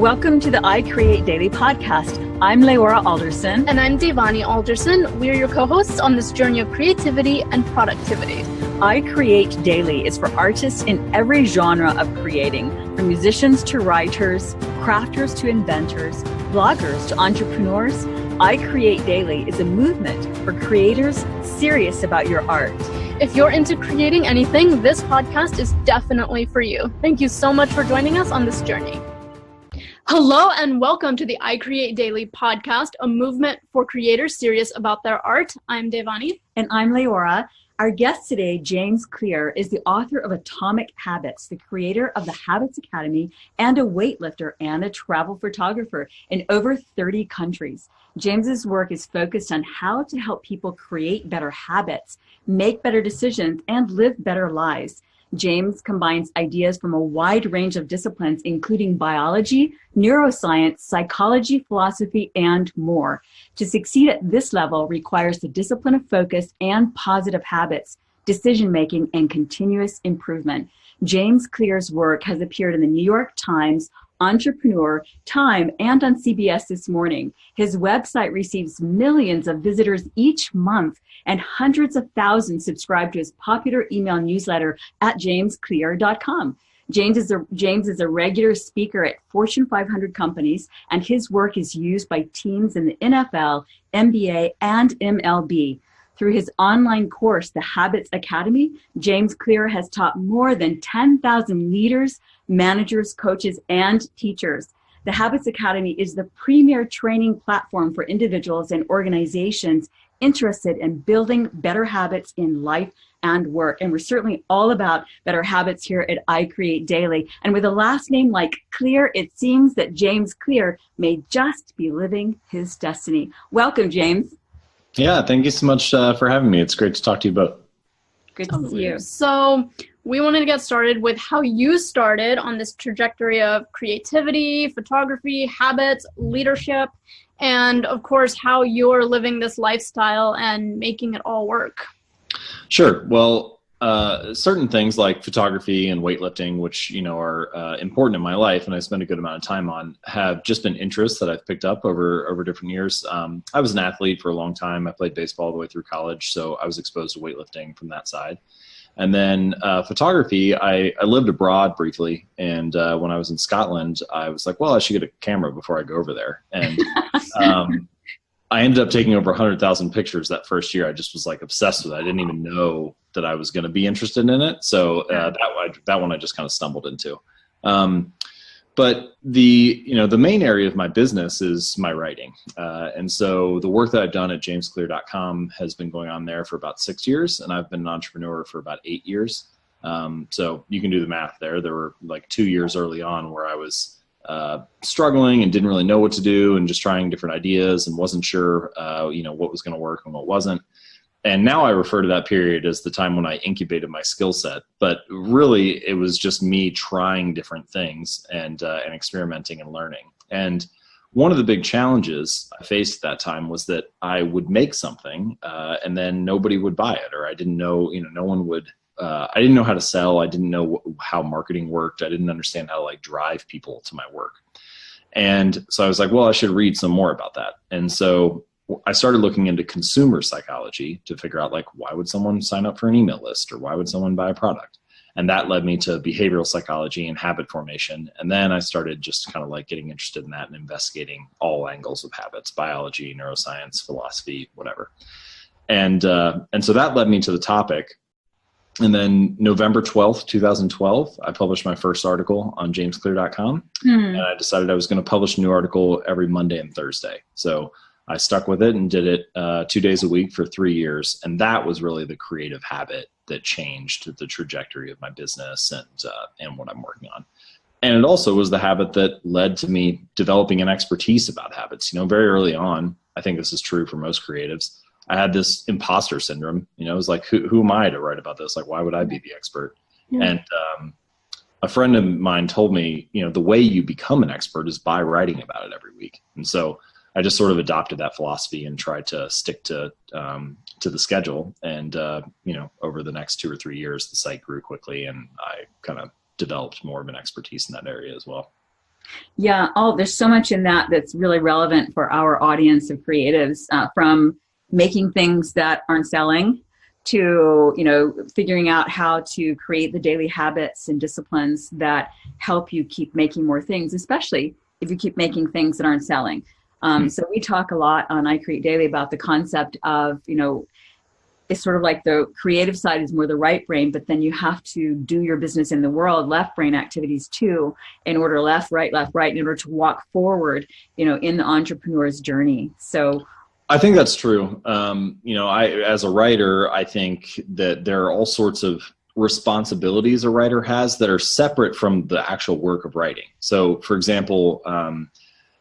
Welcome to the I Create Daily podcast. I'm Leora Alderson. And I'm Devani Alderson. We are your co-hosts on this journey of creativity and productivity. I Create Daily is for artists in every genre of creating, from musicians to writers, crafters to inventors, bloggers to entrepreneurs. I Create Daily is a movement for creators serious about your art. If you're into creating anything, this podcast is definitely for you. Thank you so much for joining us on this journey. Hello and welcome to the I Create Daily podcast, a movement for creators serious about their art. I'm Devani. And I'm Leora. Our guest today, James Clear, is the author of Atomic Habits, the creator of the Habits Academy, and a weightlifter and a travel photographer in over 30 countries. James's work is focused on how to help people create better habits, make better decisions, and live better lives. James combines ideas from a wide range of disciplines, including biology, neuroscience, psychology, philosophy, and more. To succeed at this level requires the discipline of focus and positive habits, decision-making, and continuous improvement. James Clear's work has appeared in the New York Times, Entrepreneur, Time, and on CBS This Morning. His website receives millions of visitors each month, and hundreds of thousands subscribe to his popular email newsletter at jamesclear.com. James is a regular speaker at Fortune 500 companies, and his work is used by teams in the NFL, NBA, and MLB. Through his online course, The Habits Academy, James Clear has taught more than 10,000 leaders, managers, coaches, and teachers. The Habits Academy is the premier training platform for individuals and organizations interested in building better habits in life and work. And we're certainly all about better habits here at I Create Daily. And with a last name like Clear, it seems that James Clear may just be living his destiny. Welcome, James. Yeah, thank you so much for having me. It's great to talk to you both. Good to see you. So we wanted to get started with how you started on this trajectory of creativity, photography, habits, leadership, and of course, how you're living this lifestyle and making it all work. Sure. Well, certain things like photography and weightlifting, which, are important in my life and I spend a good amount of time on, have just been interests that I've picked up over different years. I was an athlete for a long time. I played baseball all the way through college, so I was exposed to weightlifting from that side. And then photography, I lived abroad briefly, and when I was in Scotland, I was like, well, I should get a camera before I go over there. And I ended up taking over 100,000 pictures that first year. I just was like obsessed with it. I didn't even know that I was going to be interested in it. So that one I just kind of stumbled into. But the main area of my business is my writing. And so the work that I've done at jamesclear.com has been going on there for about 6 years, and I've been an entrepreneur for about 8 years. So you can do the math there. There were like 2 years early on where I was struggling and didn't really know what to do and just trying different ideas and wasn't sure, what was going to work and what wasn't. And now I refer to that period as the time when I incubated my skill set. But really, it was just me trying different things and experimenting and learning. And one of the big challenges I faced at that time was that I would make something and then nobody would buy it, or I didn't know, no one would. I didn't know how to sell. I didn't know how marketing worked. I didn't understand how to drive people to my work. And so I was like, well, I should read some more about that. And so I started looking into consumer psychology to figure out why would someone sign up for an email list, or why would someone buy a product? And that led me to behavioral psychology and habit formation. And then I started just kind of getting interested in that and investigating all angles of habits: biology, neuroscience, philosophy, whatever. And so that led me to the topic. And then November 12th, 2012, I published my first article on jamesclear.com. And I decided I was going to publish a new article every Monday and Thursday. So I stuck with it and did it 2 days a week for 3 years. And that was really the creative habit that changed the trajectory of my business and what I'm working on. And it also was the habit that led to me developing an expertise about habits. Very early on, I think this is true for most creatives, I had this imposter syndrome. It was like, who am I to write about this? Why would I be the expert? Yeah. And a friend of mine told me, the way you become an expert is by writing about it every week. And so I just sort of adopted that philosophy and tried to stick to the schedule. And, over the next 2 or 3 years, the site grew quickly and I kind of developed more of an expertise in that area as well. Yeah. Oh, there's so much in that that's really relevant for our audience of creatives, from making things that aren't selling to, figuring out how to create the daily habits and disciplines that help you keep making more things, especially if you keep making things that aren't selling. So we talk a lot on I Create Daily about the concept of, it's sort of like the creative side is more the right brain, but then you have to do your business in the world, left brain activities too, in order left, right, in order to walk forward, in the entrepreneur's journey. So I think that's true. As a writer, I think that there are all sorts of responsibilities a writer has that are separate from the actual work of writing. So for example,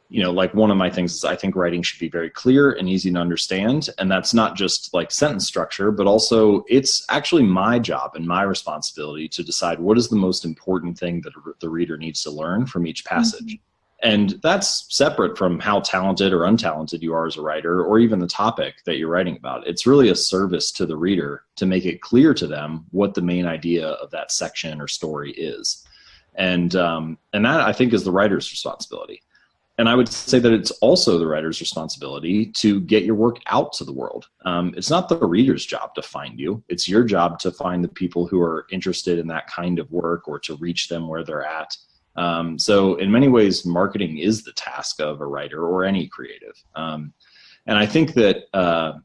like one of my things is I think writing should be very clear and easy to understand. And that's not just like sentence structure, but also it's actually my job and my responsibility to decide what is the most important thing that the reader needs to learn from each passage. And that's separate from how talented or untalented you are as a writer, or even the topic that you're writing about. It's really a service to the reader to make it clear to them what the main idea of that section or story is. And that I think is the writer's responsibility. And I would say that it's also the writer's responsibility to get your work out to the world. It's not the reader's job to find you. It's your job to find the people who are interested in that kind of work or to reach them where they're at. So in many ways, marketing is the task of a writer or any creative. And I think that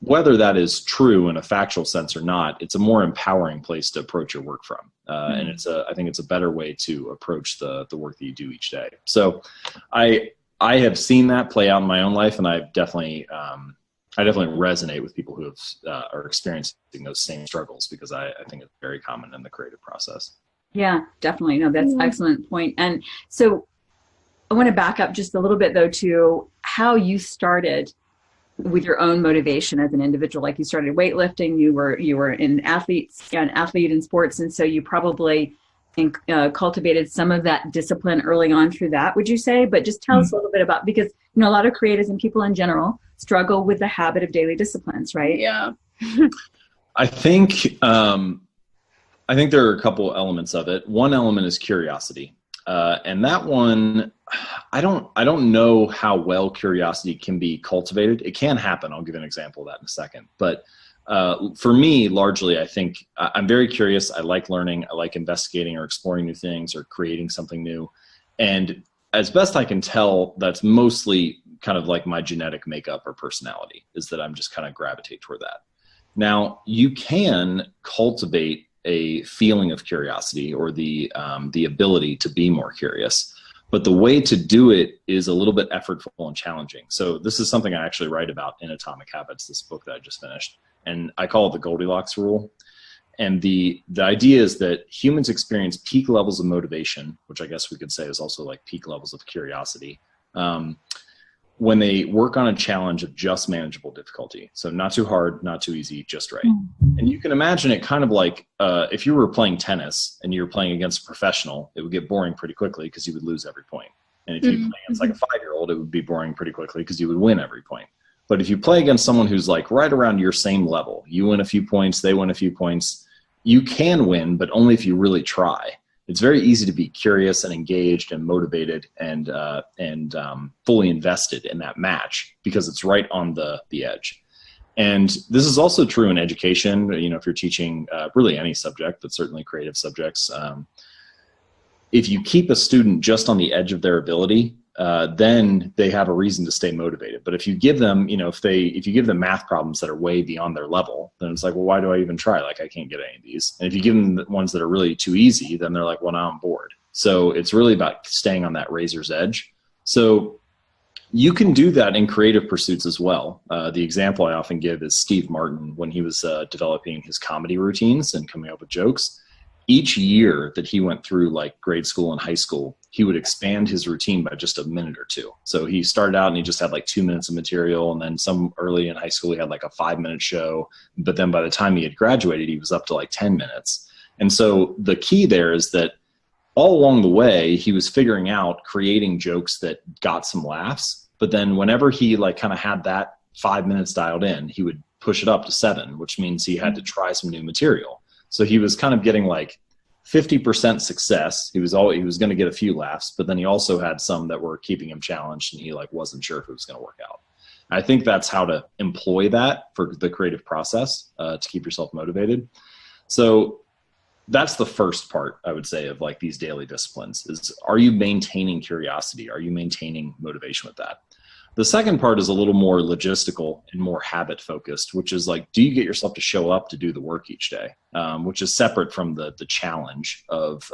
whether that is true in a factual sense or not, it's a more empowering place to approach your work from. And I think it's a better way to approach the work that you do each day. So I have seen that play out in my own life, and I definitely resonate with people who are experiencing those same struggles, because I think it's very common in the creative process. Yeah, definitely. No, that's an excellent point. And so I want to back up just a little bit, though, to how you started with your own motivation as an individual. Like, you started weightlifting, you were an athlete in sports, and so you probably cultivated some of that discipline early on through that, would you say? But just tell us a little bit about, because a lot of creatives and people in general struggle with the habit of daily disciplines, right? Yeah. I think there are a couple elements of it. One element is curiosity. And that one, I don't know how well curiosity can be cultivated. It can happen. I'll give an example of that in a second. But for me, largely, I think I'm very curious. I like learning. I like investigating or exploring new things or creating something new. And as best I can tell, that's mostly kind of like my genetic makeup or personality, is that I'm just kind of gravitate toward that. Now, you can cultivate a feeling of curiosity or the ability to be more curious. But the way to do it is a little bit effortful and challenging. So this is something I actually write about in Atomic Habits, this book that I just finished. And I call it the Goldilocks rule. And the idea is that humans experience peak levels of motivation, which I guess we could say is also like peak levels of curiosity, when they work on a challenge of just manageable difficulty. So not too hard, not too easy, just right. And you can imagine it kind of like if you were playing tennis and you were playing against a professional, it would get boring pretty quickly because you would lose every point. And if you play against like a 5-year-old, it would be boring pretty quickly because you would win every point. But if you play against someone who's like right around your same level, you win a few points, they win a few points, you can win, but only if you really try. It's very easy to be curious and engaged and motivated and fully invested in that match because it's right on the edge. And this is also true in education. If you're teaching really any subject, but certainly creative subjects, if you keep a student just on the edge of their ability, then they have a reason to stay motivated. But if you give them, if you give them math problems that are way beyond their level, then it's like, well, why do I even try? Like, I can't get any of these. And if you give them the ones that are really too easy, then they're like, well, now I'm bored. So it's really about staying on that razor's edge. So you can do that in creative pursuits as well. The example I often give is Steve Martin when he was developing his comedy routines and coming up with jokes. Each year that he went through like grade school and high school, he would expand his routine by just a minute or two. So he started out and he just had like 2 minutes of material. And then some early in high school, he had like a 5-minute show. But then by the time he had graduated, he was up to like 10 minutes. And so the key there is that all along the way, he was figuring out creating jokes that got some laughs. But then whenever he like kind of had that 5 minutes dialed in, he would push it up to 7, which means he had to try some new material. So he was kind of getting like 50% success. He was going to get a few laughs, but then he also had some that were keeping him challenged, and he like wasn't sure if it was going to work out. I think that's how to employ that for the creative process to keep yourself motivated. So that's the first part, I would say, of like these daily disciplines is, are you maintaining curiosity? Are you maintaining motivation with that? The second part is a little more logistical and more habit focused, which is like, do you get yourself to show up to do the work each day? Which is separate from the challenge of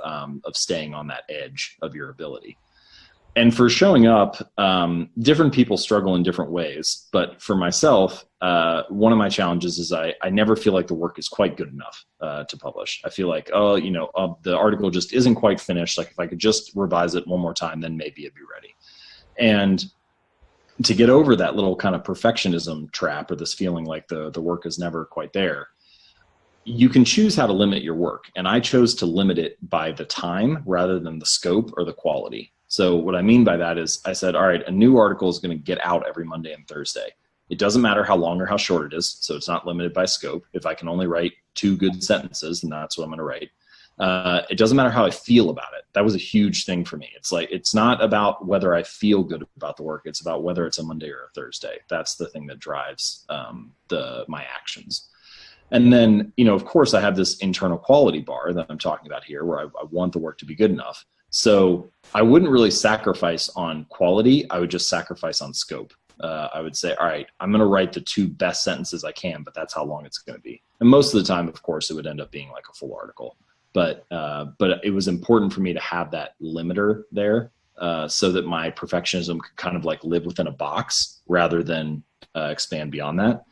staying on that edge of your ability. And for showing up, different people struggle in different ways. But for myself, one of my challenges is I never feel like the work is quite good enough to publish. I feel like, the article just isn't quite finished. Like if I could just revise it one more time, then maybe it'd be ready. And to get over that little kind of perfectionism trap or this feeling like the work is never quite there, you can choose how to limit your work. And I chose to limit it by the time rather than the scope or the quality. So what I mean by that is I said, all right, a new article is going to get out every Monday and Thursday. It doesn't matter how long or how short it is. So it's not limited by scope. If I can only write 2 good sentences, then that's what I'm going to write. It doesn't matter how I feel about it. That was a huge thing for me. It's like, it's not about whether I feel good about the work. It's about whether it's a Monday or a Thursday. That's the thing that drives my actions. And then, of course, I have this internal quality bar that I'm talking about here where I want the work to be good enough. So I wouldn't really sacrifice on quality. I would just sacrifice on scope. I would say, all right, I'm going to write the 2 best sentences I can, but that's how long it's going to be. And most of the time, of course, it would end up being like a full article. But it was important for me to have that limiter there so that my perfectionism could kind of like live within a box rather than expand beyond that.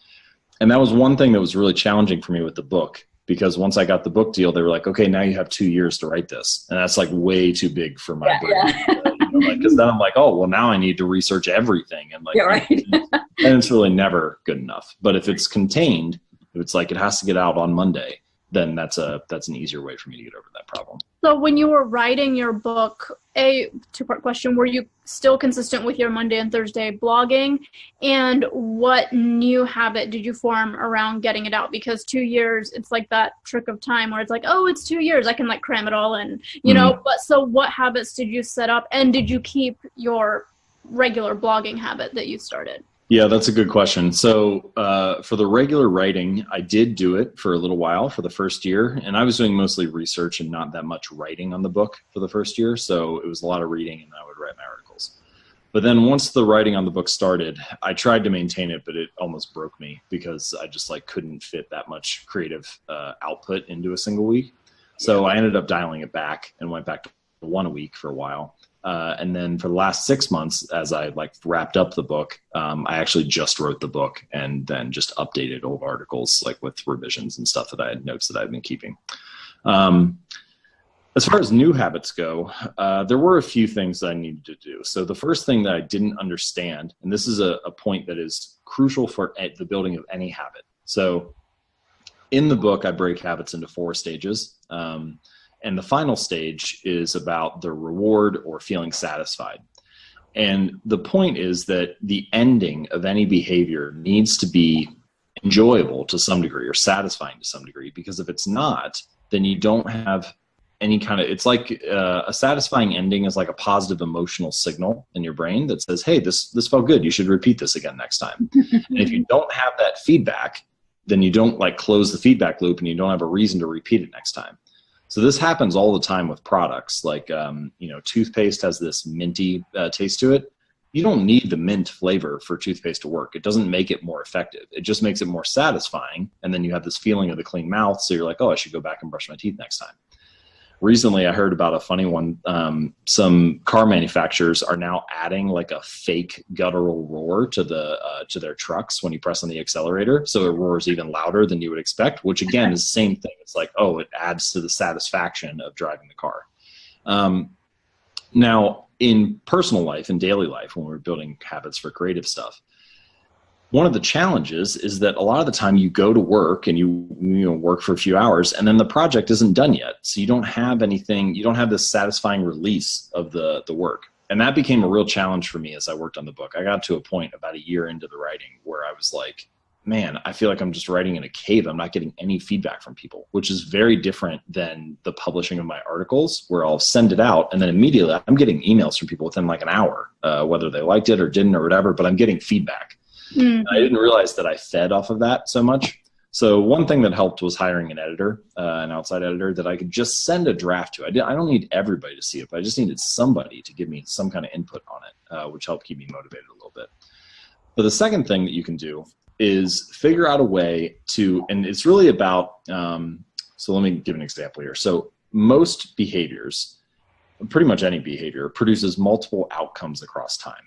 And that was one thing that was really challenging for me with the book, because once I got the book deal, they were like, okay, now you have 2 years to write this. And that's like way too big for my brain. Yeah. Because then I'm like, oh, well, now I need to research everything. And like, right. and it's really never good enough. But if it's contained, if it's like it has to get out on Monday, then that's an easier way for me to get over that problem. So when you were writing your book, a 2-part question, were you still consistent with your Monday and Thursday blogging? And what new habit did you form around getting it out? Because 2 years, it's like that trick of time where it's like, oh, it's 2 years, I can like cram it all in, know, but so what habits did you set up, and did you keep your regular blogging habit that you started? Yeah, that's a good question. So for the regular writing, I did do it for a little while for the first year, and I was doing mostly research and not that much writing on the book for the first year. So it was a lot of reading, and I would write my articles. But then once the writing on the book started, I tried to maintain it, but it almost broke me because I just like couldn't fit that much creative output into a single week. So I ended up dialing it back and went back to 1 a week for a while. And then for the last 6 months, as I like wrapped up the book, I actually just wrote the book and then just updated old articles like with revisions and stuff that I had notes that I've been keeping. As far as new habits go, there were a few things that I needed to do. So the first thing that I didn't understand, and this is a point that is crucial for the building of any habit. So in the book, I break habits into 4 stages. And the final stage is about the reward or feeling satisfied. And the point is that the ending of any behavior needs to be enjoyable to some degree or satisfying to some degree, because if it's not, then you don't have any kind of, it's like a satisfying ending is like a positive emotional signal in your brain that says, hey, this felt good. You should repeat this again next time. And if you don't have that feedback, then you don't like close the feedback loop and you don't have a reason to repeat it next time. So this happens all the time with products. Like, toothpaste has this minty taste to it. You don't need the mint flavor for toothpaste to work. It doesn't make it more effective. It just makes it more satisfying. And then you have this feeling of the clean mouth. So you're like, oh, I should go back and brush my teeth next time. Recently, I heard about a funny one. Some car manufacturers are now adding like a fake guttural roar to their trucks when you press on the accelerator, so it roars even louder than you would expect. Which again is the same thing. It's like, oh, it adds to the satisfaction of driving the car. Now, in personal life and daily life, when we're building habits for creative stuff, one of the challenges is that a lot of the time you go to work and you work for a few hours and then the project isn't done yet. So you don't have anything, you don't have this satisfying release of the work. And that became a real challenge for me as I worked on the book. I got to a point about a year into the writing where I was like, man, I feel like I'm just writing in a cave. I'm not getting any feedback from people, which is very different than the publishing of my articles, where I'll send it out and then immediately I'm getting emails from people within like an hour, whether they liked it or didn't or whatever, but I'm getting feedback. Mm-hmm. I didn't realize that I fed off of that so much. So one thing that helped was hiring an editor, an outside editor that I could just send a draft to. I don't need everybody to see it, but I just needed somebody to give me some kind of input on it, which helped keep me motivated a little bit. But the second thing that you can do is figure out a way to, and it's really about, so let me give an example here. So most behaviors, pretty much any behavior, produces multiple outcomes across time.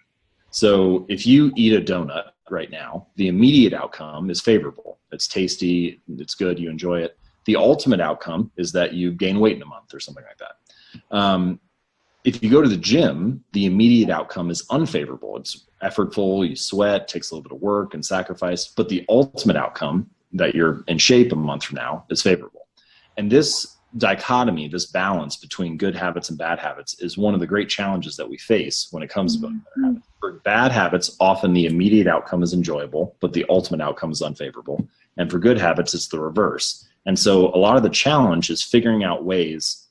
So if you eat a donut right now, the immediate outcome is favorable. It's tasty, it's good, you enjoy it. The ultimate outcome is that you gain weight in a month or something like that. If you go to the gym, the immediate outcome is unfavorable. It's effortful, you sweat, takes a little bit of work and sacrifice, but the ultimate outcome, that you're in shape a month from now, is favorable. And this dichotomy, this balance between good habits and bad habits, is one of the great challenges that we face when it comes to building better habits. For bad habits, often the immediate outcome is enjoyable, but the ultimate outcome is unfavorable. And for good habits, it's the reverse. And so a lot of the challenge is figuring out ways.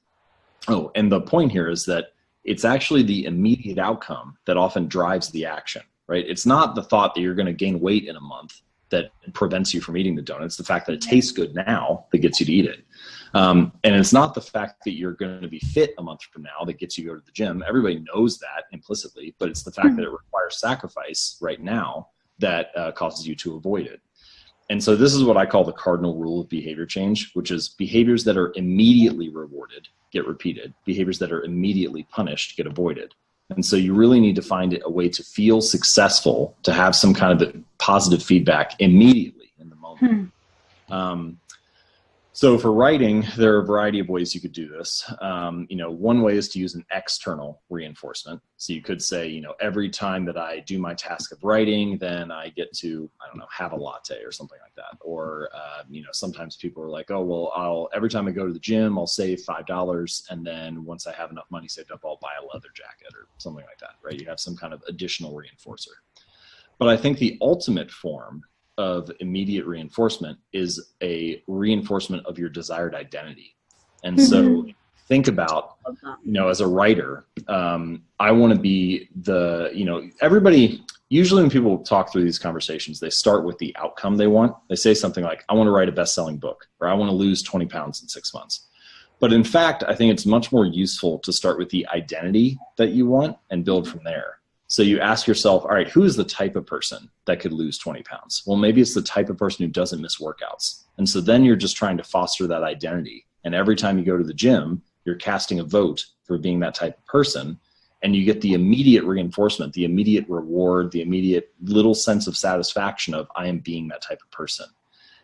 Oh, and the point here is that it's actually the immediate outcome that often drives the action, right? It's not the thought that you're going to gain weight in a month that prevents you from eating the donut. It's the fact that it tastes good now that gets you to eat it. And it's not the fact that you're going to be fit a month from now that gets you to go to the gym. Everybody knows that implicitly, but it's the fact that it requires sacrifice right now that causes you to avoid it. And so this is what I call the cardinal rule of behavior change, which is behaviors that are immediately rewarded get repeated. Behaviors that are immediately punished get avoided. And so you really need to find a way to feel successful, to have some kind of positive feedback immediately in the moment. So for writing, there are a variety of ways you could do this. One way is to use an external reinforcement. So you could say, every time that I do my task of writing, then I get to, have a latte or something like that. Or, sometimes people are like, oh, well, every time I go to the gym, I'll save $5. And then once I have enough money saved up, I'll buy a leather jacket or something like that, right? You have some kind of additional reinforcer. But I think the ultimate form of immediate reinforcement is a reinforcement of your desired identity. And so think about, as a writer, I want to be everybody, usually when people talk through these conversations, they start with the outcome they want. They say something like, I want to write a best-selling book, or I want to lose 20 pounds in 6 months. But in fact, I think it's much more useful to start with the identity that you want and build from there. So you ask yourself, all right, who is the type of person that could lose 20 pounds? Well, maybe it's the type of person who doesn't miss workouts. And so then you're just trying to foster that identity. And every time you go to the gym, you're casting a vote for being that type of person. And you get the immediate reinforcement, the immediate reward, the immediate little sense of satisfaction of I am being that type of person.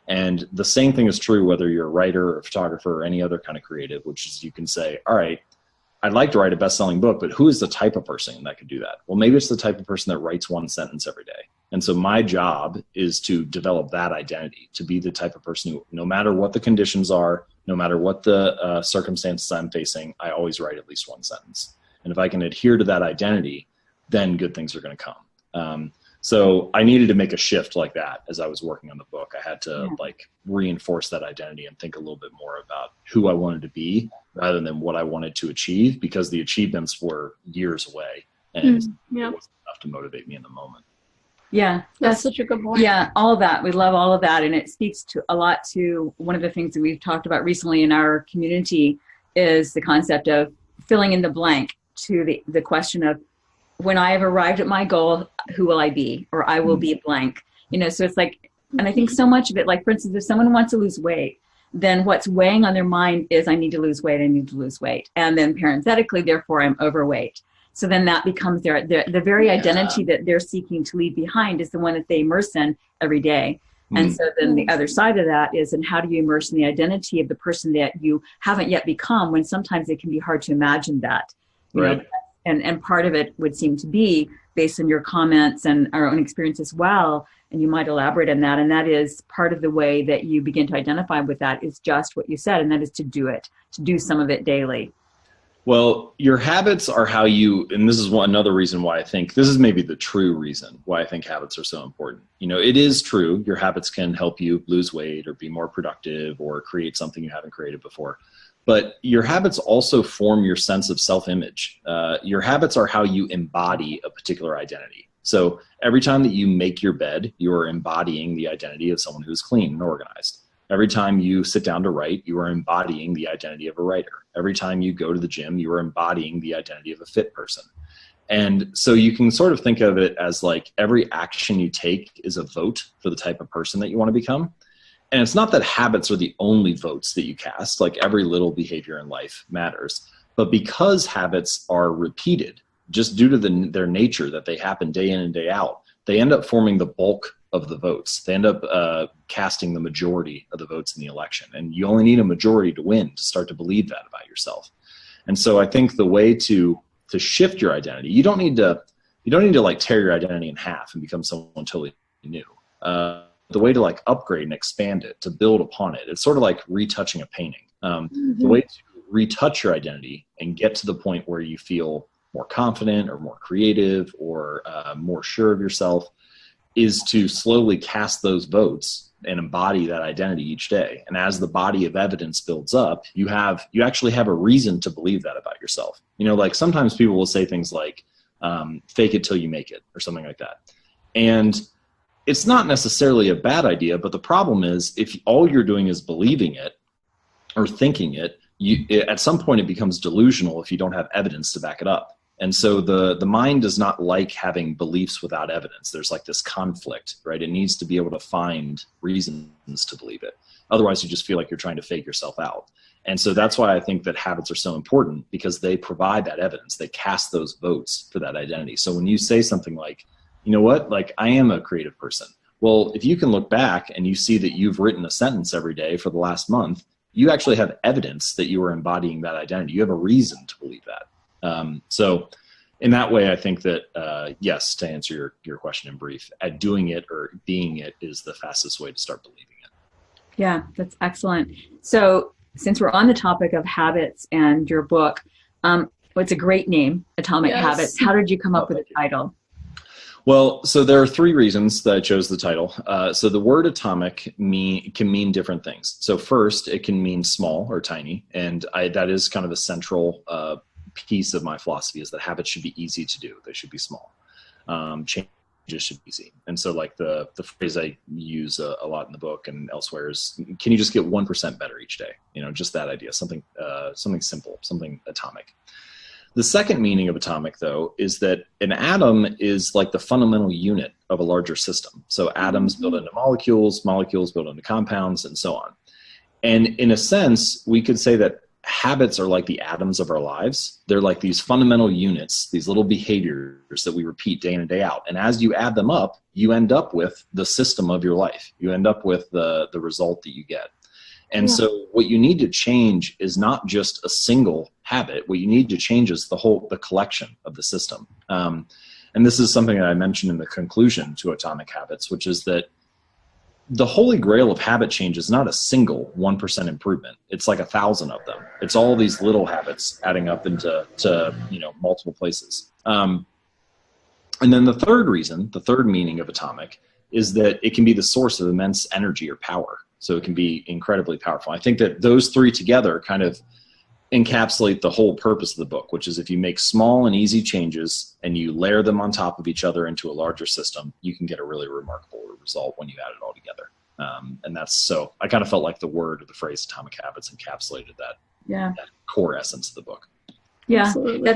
And the same thing is true whether you're a writer or a photographer or any other kind of creative, which is you can say, all right, I'd like to write a best-selling book, but who is the type of person that could do that? Well, maybe it's the type of person that writes one sentence every day. And so my job is to develop that identity, to be the type of person who, no matter what the conditions are, no matter what the circumstances I'm facing, I always write at least one sentence. And if I can adhere to that identity, then good things are going to come. So I needed to make a shift like that as I was working on the book. I had to reinforce that identity and think a little bit more about who I wanted to be rather than what I wanted to achieve, because the achievements were years away and it wasn't enough to motivate me in the moment. Yeah, that's such a good point. Yeah, all of that. We love all of that. And it speaks to a lot to one of the things that we've talked about recently in our community is the concept of filling in the blank to the question of, when I have arrived at my goal, who will I be? Or I will be blank. So it's like, and I think so much of it, like for instance, if someone wants to lose weight, then what's weighing on their mind is I need to lose weight, I need to lose weight. And then parenthetically, therefore I'm overweight. So then that becomes the very identity that they're seeking to leave behind is the one that they immerse in every day. And so then the other side of that is, and how do you immerse in the identity of the person that you haven't yet become, when sometimes it can be hard to imagine that. You know, and part of it would seem to be based on your comments and our own experience as well. And you might elaborate on that. And that is part of the way that you begin to identify with that is just what you said. And that is to do it, to do some of it daily. Well, your habits are how you, and this is another reason why I think, this is maybe the true reason why I think habits are so important. It is true, your habits can help you lose weight or be more productive or create something you haven't created before. But your habits also form your sense of self-image. Your habits are how you embody a particular identity. So every time that you make your bed, you are embodying the identity of someone who's clean and organized. Every time you sit down to write, you are embodying the identity of a writer. Every time you go to the gym, you are embodying the identity of a fit person. And so you can sort of think of it as like every action you take is a vote for the type of person that you want to become. And it's not that habits are the only votes that you cast, like every little behavior in life matters. But because habits are repeated, just due to their nature that they happen day in and day out, they end up forming the bulk of the votes. They end up casting the majority of the votes in the election. And you only need a majority to win to start to believe that about yourself. And so I think the way to shift your identity, you don't need to like tear your identity in half and become someone totally new. The way to like upgrade and expand it, to build upon it, it's sort of like retouching a painting. The way to retouch your identity and get to the point where you feel more confident or more creative or more sure of yourself is to slowly cast those votes and embody that identity each day. And as the body of evidence builds up, you actually have a reason to believe that about yourself. Like sometimes people will say things like, fake it till you make it or something like that. And it's not necessarily a bad idea, but the problem is if all you're doing is believing it or thinking it, at some point it becomes delusional if you don't have evidence to back it up. And so the mind does not like having beliefs without evidence. There's like this conflict, right? It needs to be able to find reasons to believe it. Otherwise, you just feel like you're trying to fake yourself out. And so that's why I think that habits are so important, because they provide that evidence. They cast those votes for that identity. So when you say something like, you know what, like I am a creative person. Well, if you can look back and you see that you've written a sentence every day for the last month, you actually have evidence that you are embodying that identity. You have a reason to believe that. So in that way, I think that, yes, to answer your question in brief, at doing it or being it is the fastest way to start believing it. Yeah, that's excellent. So since we're on the topic of habits and your book, it's a great name, Atomic Habits. How did you come up with the title? Well, so there are three reasons that I chose the title. So the word atomic can mean different things. So first, it can mean small or tiny. And that is kind of a central piece of my philosophy, is that habits should be easy to do. They should be small. Changes should be easy. And so like the phrase I use a lot in the book and elsewhere is, can you just get 1% better each day? Just that idea, something simple, something atomic. The second meaning of atomic, though, is that an atom is like the fundamental unit of a larger system. So atoms build into molecules, molecules build into compounds, and so on. And in a sense, we could say that habits are like the atoms of our lives. They're like these fundamental units, these little behaviors that we repeat day in and day out. And as you add them up, you end up with the system of your life. You end up with the result that you get. And so what you need to change is not just a single habit. What you need to change is the collection of the system. And this is something that I mentioned in the conclusion to Atomic Habits, which is that the holy grail of habit change is not a single 1% improvement. It's like 1,000 of them. It's all these little habits adding up into multiple places. And then the third meaning of atomic is that it can be the source of immense energy or power. So it can be incredibly powerful. I think that those three together kind of encapsulate the whole purpose of the book, which is if you make small and easy changes and you layer them on top of each other into a larger system, you can get a really remarkable result when you add it all together. And that's so I kind of felt like the word or the phrase Atomic Habits encapsulated that core essence of the bock. Yeah, absolutely.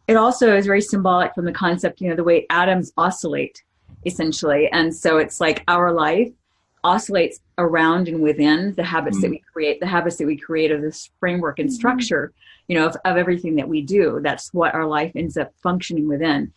It also is very symbolic from the concept, the way atoms oscillate essentially. And so it's like our life oscillates around and within the habits that we create of this framework and structure, of everything that we do. That's what our life ends up functioning within.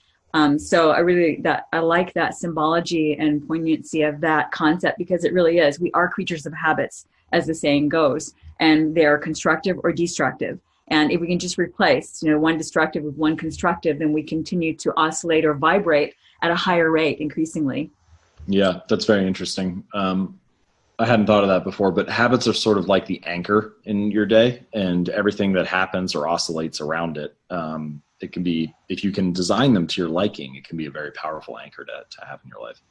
So I like that symbology and poignancy of that concept, because it really is. We are creatures of habits, as the saying goes, and they are constructive or destructive. And if we can just replace, one destructive with one constructive, then we continue to oscillate or vibrate at a higher rate increasingly. Yeah, that's very interesting. I hadn't thought of that before, but habits are sort of like the anchor in your day, and everything that happens or oscillates around it. It can be, if you can design them to your liking, it can be a very powerful anchor to have in your life.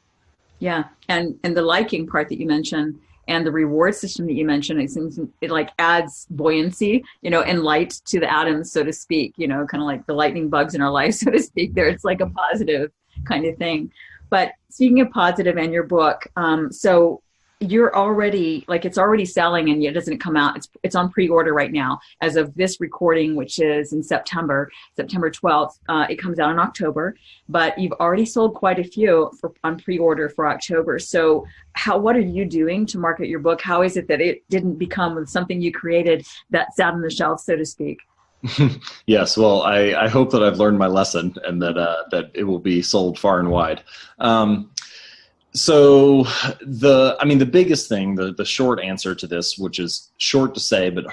Yeah. And the liking part that you mentioned and the reward system that you mentioned, it seems it like adds buoyancy, and light to the atoms, so to speak, kind of like the lightning bugs in our life, so to speak there. It's like a positive kind of thing. But speaking of positive and your book, so you're already, like, it's already selling and it doesn't come out. It's on pre-order right now as of this recording, which is in September 12th. It comes out in October, but you've already sold quite a few on pre-order for October. So what are you doing to market your book? How is it that it didn't become something you created that sat on the shelf, so to speak? Yes. Well, I hope that I've learned my lesson and that it will be sold far and wide. So the biggest thing, the short answer to this, which is short to say, but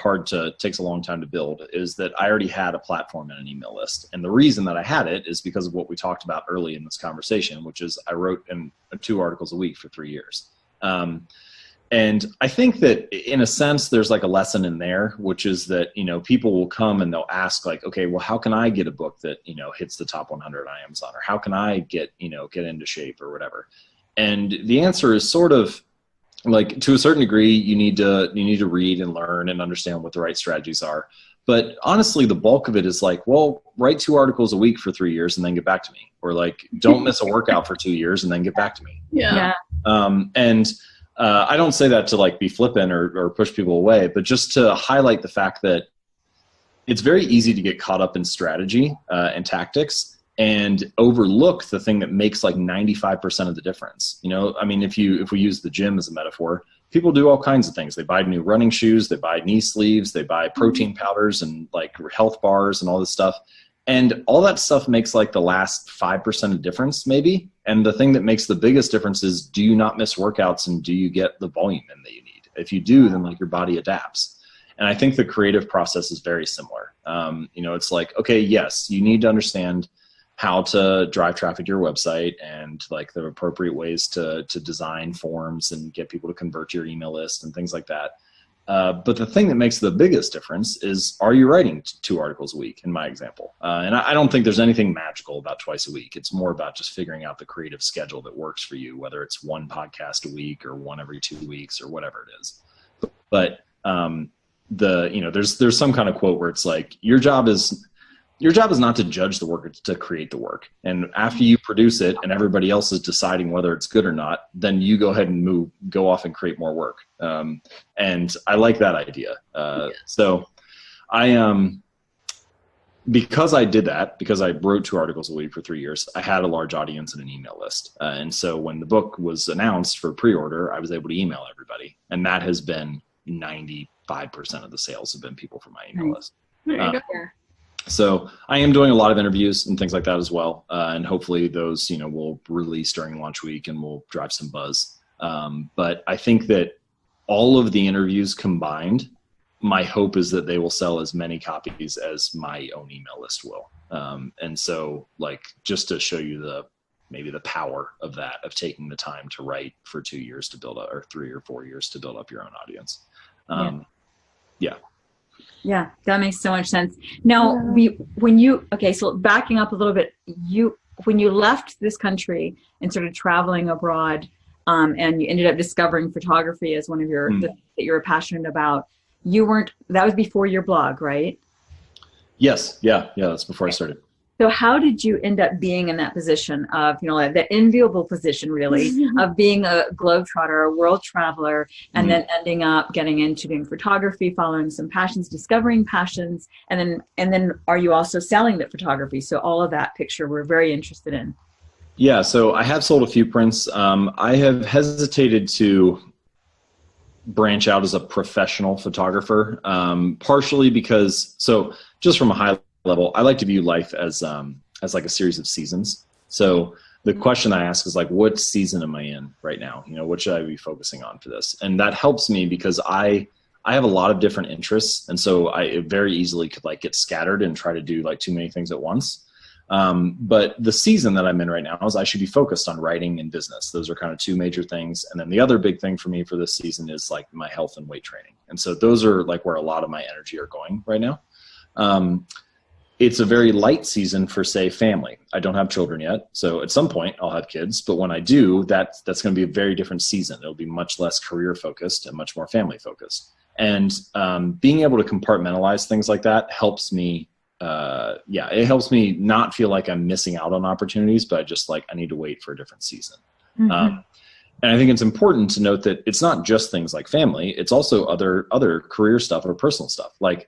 takes a long time to build, is that I already had a platform and an email list. And the reason that I had it is because of what we talked about early in this conversation, which is I wrote 2 articles a week for 3 years. And I think that in a sense, there's like a lesson in there, which is that, people will come and they'll ask like, okay, well, how can I get a book that, hits the top 100 on Amazon, or how can I get into shape or whatever? And the answer is sort of like, to a certain degree, you need to read and learn and understand what the right strategies are. But honestly, the bulk of it is like, well, write 2 articles a week for 3 years and then get back to me, or like, don't miss a workout for 2 years and then get back to me. Yeah. I don't say that to like be flippant or push people away, but just to highlight the fact that it's very easy to get caught up in strategy and tactics and overlook the thing that makes like 95% of the difference. If we use the gym as a metaphor, people do all kinds of things. They buy new running shoes, they buy knee sleeves, they buy protein powders and like health bars and all this stuff. And all that stuff makes like the last 5% of difference maybe. And the thing that makes the biggest difference is, do you not miss workouts and do you get the volume in that you need? If you do, then like your body adapts. And I think the creative process is very similar. It's like, okay, yes, you need to understand how to drive traffic to your website and like the appropriate ways to design forms and get people to convert to your email list and things like that. But the thing that makes the biggest difference is, are you writing 2 articles a week in my example? And I don't think there's anything magical about twice a week. It's more about just figuring out the creative schedule that works for you, whether it's 1 podcast a week or 1 every 2 weeks or whatever it is. But there's some kind of quote where it's like, your job is not to judge the work, it's to create the work. And after you produce it and everybody else is deciding whether it's good or not, then you go ahead and go off and create more work. And I like that idea. So because I did that, because I wrote 2 articles a week for 3 years, I had a large audience and an email list. And so when the book was announced for pre-order, I was able to email everybody. And that has been 95% of the sales have been people from my email list. There you go. So I am doing a lot of interviews and things like that as well. And hopefully those, will release during launch week and will drive some buzz. But I think that all of the interviews combined, my hope is that they will sell as many copies as my own email list will. And so like, just to show you maybe the power of that, of taking the time to write for 2 years to build up, or 3 or 4 years to build up your own audience. Yeah, that makes so much sense. Now, so backing up a little bit, when you left this country and started traveling abroad, and you ended up discovering photography as one of your that you were passionate about, that was before your blog, right? Yes. Yeah. That's before I started. So how did you end up being in that position of, that enviable position, really, of being a globetrotter, a world traveler, and then ending up getting into doing photography, following some passions, discovering passions, and then are you also selling that photography? So all of that picture we're very interested in. Yeah, so I have sold a few prints. I have hesitated to branch out as a professional photographer, partially because, just from a high level, I like to view life as like a series of seasons. So the question I ask is like, what season am I in right now? What should I be focusing on for this? And that helps me because I have a lot of different interests. And so I very easily could like get scattered and try to do like too many things at once. But the season that I'm in right now is I should be focused on writing and business. Those are kind of two major things. And then the other big thing for me for this season is like my health and weight training. And so those are like where a lot of my energy are going right now. It's a very light season for, say, family. I don't have children yet, so at some point I'll have kids. But when I do, that's going to be a very different season. It'll be much less career focused and much more family focused. And being able to compartmentalize things like that helps me. It helps me not feel like I'm missing out on opportunities, but just like I need to wait for a different season. Mm-hmm. And I think it's important to note that it's not just things like family. It's also other career stuff or personal stuff. Like,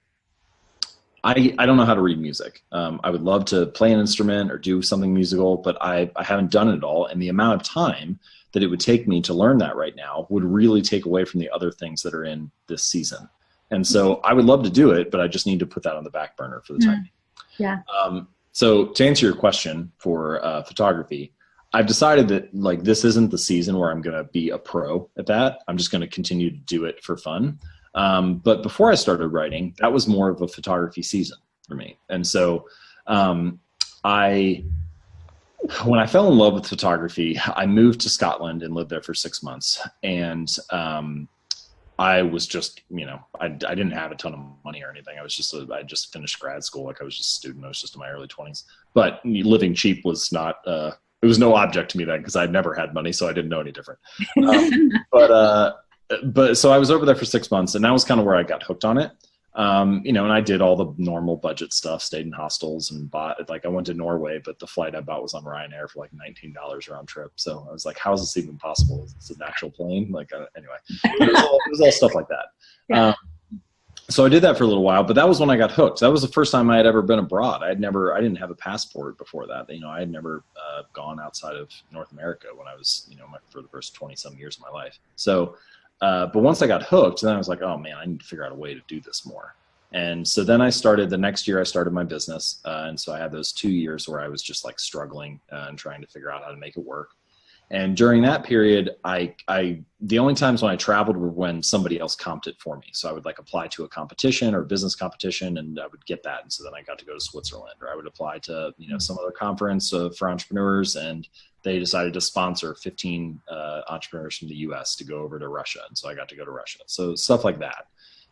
I don't know how to read music. I would love to play an instrument or do something musical, but I haven't done it all. And the amount of time that it would take me to learn that right now would really take away from the other things that are in this season. And so I would love to do it, but I just need to put that on the back burner for the time. Yeah. So to answer your question for photography, I've decided that like this isn't the season where I'm going to be a pro at that. I'm just going to continue to do it for fun. But before I started writing, that was more of a photography season for me. And so when I fell in love with photography, I moved to Scotland and lived there for 6 months. And I was just, I didn't have a ton of money or anything. I just finished grad school. Like I was just a student. I was just in my early 20s. But living cheap was not, it was no object to me then because I'd never had money, so I didn't know any different. But so I was over there for 6 months, and that was kind of where I got hooked on it. And I did all the normal budget stuff, stayed in hostels and bought, like I went to Norway, but the flight I bought was on Ryanair for like $19 round trip. So I was like, how is this even possible? Is this an actual plane? Like, anyway, it was all stuff like that. Yeah. So I did that for a little while, but that was when I got hooked. That was the first time I had ever been abroad. I didn't have a passport before that. I had never gone outside of North America when I was, for the first 20 some years of my life. So, but once I got hooked, then I was like, oh man, I need to figure out a way to do this more. And so then the next year I started my business. And so I had those 2 years where I was just like struggling and trying to figure out how to make it work. And during that period, the only times when I traveled were when somebody else comped it for me. So I would like apply to a competition or a business competition and I would get that. And so then I got to go to Switzerland, or I would apply to, some other conference for entrepreneurs, and they decided to sponsor 15 entrepreneurs from the US to go over to Russia. And so I got to go to Russia. So stuff like that.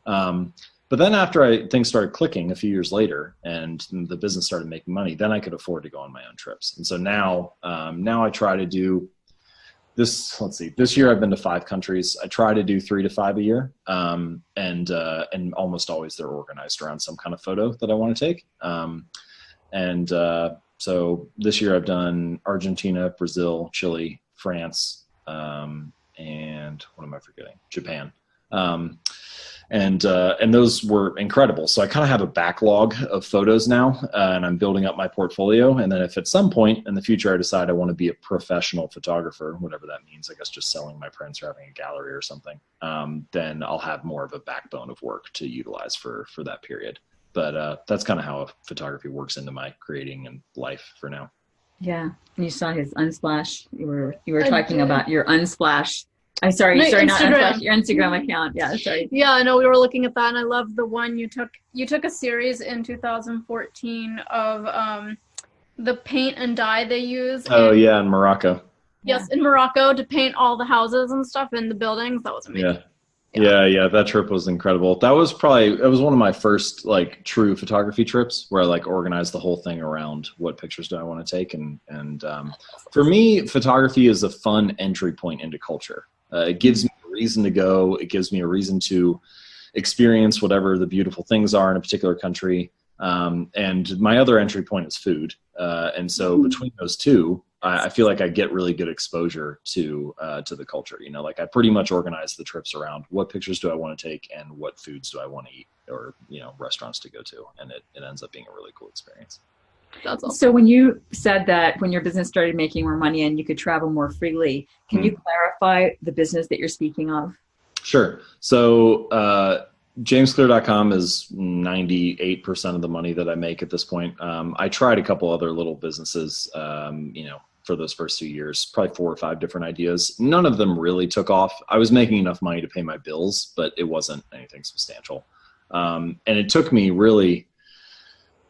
But then after things started clicking a few years later and the business started making money, then I could afford to go on my own trips. And so now I try to do this. Let's see, this year I've been to 5 countries. I try to do 3 to 5 a year. And almost always they're organized around some kind of photo that I want to take. So this year I've done Argentina, Brazil, Chile, France, and what am I forgetting? Japan. And those were incredible. So I kind of have a backlog of photos now, and I'm building up my portfolio. And then if at some point in the future I decide I want to be a professional photographer, whatever that means, I guess just selling my prints or having a gallery or something, then I'll have more of a backbone of work to utilize for that period. But that's kind of how photography works into my creating and life for now. Yeah. And you saw his Unsplash. You were talking about your Unsplash. I'm sorry, not Unsplash, your Instagram account. Yeah, sorry. Yeah, I know, we were looking at that, and I love the one you took. You took a series in 2014 of the paint and dye they use. Oh, yeah, in Morocco. Yes, in Morocco, to paint all the houses and stuff in the buildings. That was amazing. Yeah, that trip was incredible. It was one of my first like true photography trips where I like organized the whole thing around what pictures do I want to take. And for me, photography is a fun entry point into culture. It gives me a reason to go. It gives me a reason to experience whatever the beautiful things are in a particular country. And my other entry point is food. And so between those two, I feel like I get really good exposure to the culture. Like I pretty much organize the trips around what pictures do I want to take and what foods do I want to eat, or, restaurants to go to. And it ends up being a really cool experience. That's awesome. So when you said that when your business started making more money and you could travel more freely, can you clarify the business that you're speaking of? Sure. So jamesclear.com is 98% of the money that I make at this point. I tried a couple other little businesses, for those first 2 years, probably 4 or 5 different ideas. None of them really took off. I was making enough money to pay my bills, but it wasn't anything substantial. And it took me really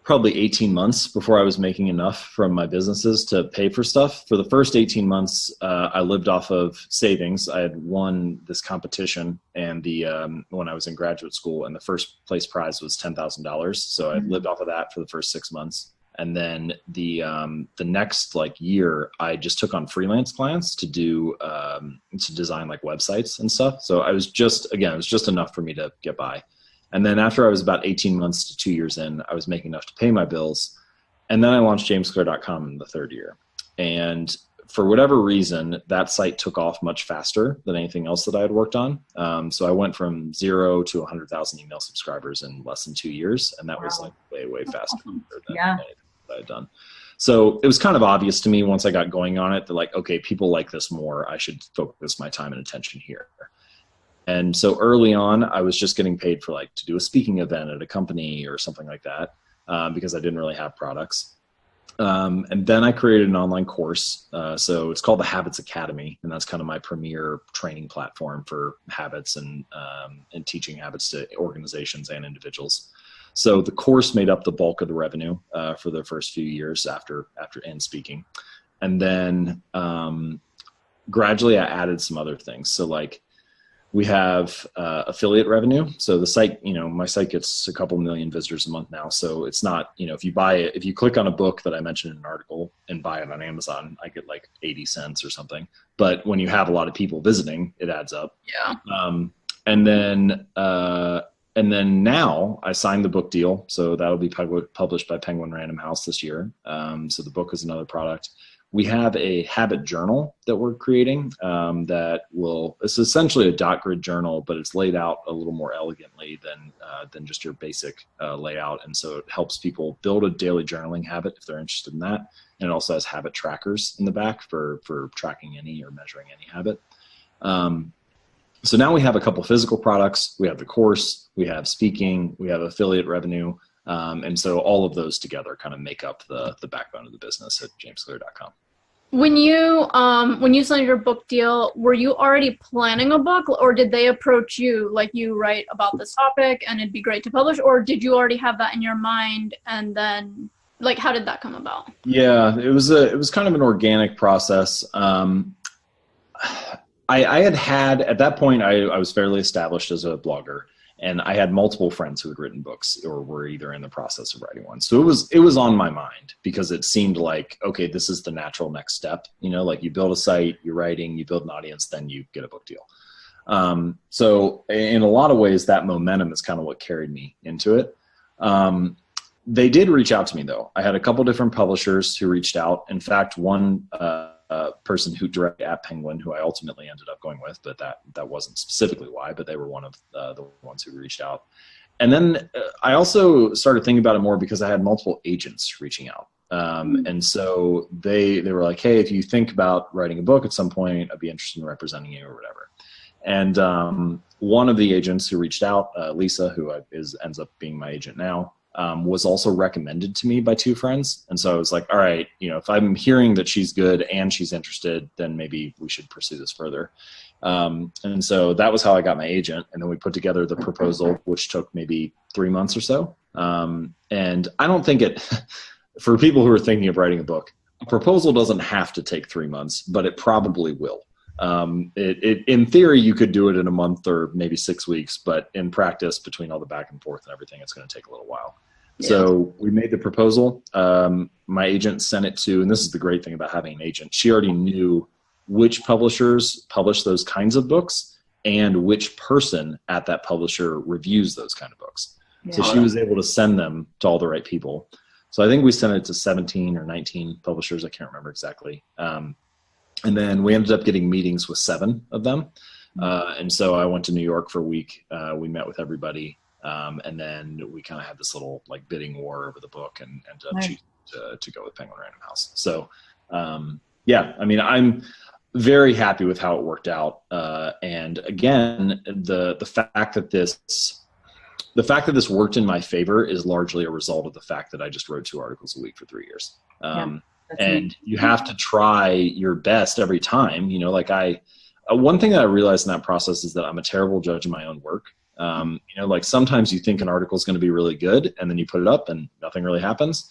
probably 18 months before I was making enough from my businesses to pay for stuff. For the first 18 months, I lived off of savings. I had won this competition and when I was in graduate school, and the first place prize was $10,000. So I lived off of that for the first 6 months. And then the next like year, I just took on freelance clients to do, to design like websites and stuff. So it was just enough for me to get by. And then after I was about 18 months to 2 years in, I was making enough to pay my bills. And then I launched jamesclear.com in the third year. And for whatever reason, that site took off much faster than anything else that I had worked on. So I went from 0 to 100,000 email subscribers in less than 2 years. And that was like way, way faster than anything that I had done. So it was kind of obvious to me once I got going on it that like, okay, people like this more. I should focus my time and attention here. And so early on, I was just getting paid for like to do a speaking event at a company or something like that because I didn't really have products. And then I created an online course. So it's called the Habits Academy, and that's kind of my premier training platform for habits and teaching habits to organizations and individuals. So the course made up the bulk of the revenue for the first few years after speaking. And then gradually I added some other things. So like, we have affiliate revenue. So the site, my site gets a couple million visitors a month now. So it's not, if you buy it, if you click on a book that I mentioned in an article and buy it on Amazon, I get like 80 cents or something. But when you have a lot of people visiting, it adds up. Yeah. And then now I signed the book deal. So that'll be published by Penguin Random House this year. So the book is another product. We have a habit journal that we're creating it's essentially a dot grid journal, but it's laid out a little more elegantly than just your basic layout. And so it helps people build a daily journaling habit if they're interested in that. And it also has habit trackers in the back for tracking any or measuring any habit. So now we have a couple physical products. We have the course, we have speaking, we have affiliate revenue. And so all of those together kind of make up the backbone of the business at jamesclear.com. When you signed your book deal, were you already planning a book, or did they approach you like you write about this topic and it'd be great to publish, or did you already have that in your mind? And then like, how did that come about? Yeah, it was kind of an organic process. I had at that point, I was fairly established as a blogger. And I had multiple friends who had written books or were either in the process of writing one. So it was on my mind because it seemed like, okay, this is the natural next step. Like you build a site, you're writing, you build an audience, then you get a book deal. So in a lot of ways, that momentum is kind of what carried me into it. They did reach out to me though. I had a couple different publishers who reached out. In fact, one person who directly at Penguin, who I ultimately ended up going with, but that wasn't specifically why, but they were one of the ones who reached out. And then I also started thinking about it more because I had multiple agents reaching out. And so they were like, hey, if you think about writing a book at some point, I'd be interested in representing you or whatever. And one of the agents who reached out, Lisa, who ends up being my agent now, was also recommended to me by two friends. And so I was like, all right, if I'm hearing that she's good and she's interested, then maybe we should pursue this further. And so that was how I got my agent. And then we put together the proposal, which took maybe 3 months or so. And I don't think for people who are thinking of writing a book, a proposal doesn't have to take 3 months, but it probably will. In theory, you could do it in a month or maybe 6 weeks, but in practice, between all the back and forth and everything, it's going to take a little while. Yeah. So we made the proposal. My agent sent it to, and this is the great thing about having an agent, she already knew which publishers publish those kinds of books and which person at that publisher reviews those kind of books. Yeah. So she was able to send them to all the right people. So I think we sent it to 17 or 19 publishers. I can't remember exactly. And then we ended up getting meetings with 7 of them. And so I went to New York for a week. We met with everybody. And then we kind of had this little like bidding war over the book and ended up choosing to go with Penguin Random House. So, yeah, I mean, I'm very happy with how it worked out. And again, the fact that this worked in my favor is largely a result of the fact that I just wrote 2 articles a week for 3 years. And you have to try your best every time, like one thing that I realized in that process is that I'm a terrible judge of my own work. Like sometimes you think an article is going to be really good and then you put it up and nothing really happens.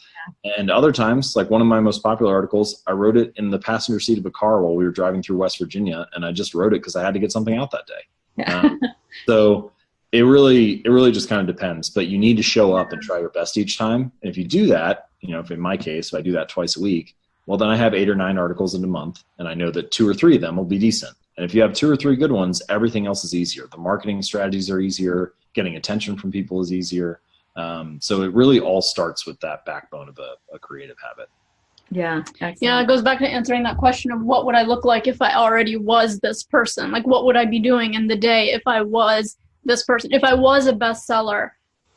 And other times, like one of my most popular articles, I wrote it in the passenger seat of a car while we were driving through West Virginia, and I just wrote it because I had to get something out that day. So it really just kind of depends, but you need to show up and try your best each time. And if you do that, if in my case, if I do that twice a week, well, then I have 8 or 9 articles in a month, and I know that 2 or 3 of them will be decent. And if you have 2 or 3 good ones, everything else is easier. The marketing strategies are easier. Getting attention from people is easier. So it really all starts with that backbone of a creative habit. Yeah. Excellent. Yeah, it goes back to answering that question of what would I look like if I already was this person? Like, what would I be doing in the day if I was this person? If I was a bestseller,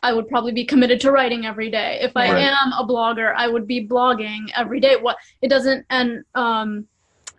I would probably be committed to writing every day. If I am a blogger, I would be blogging every day.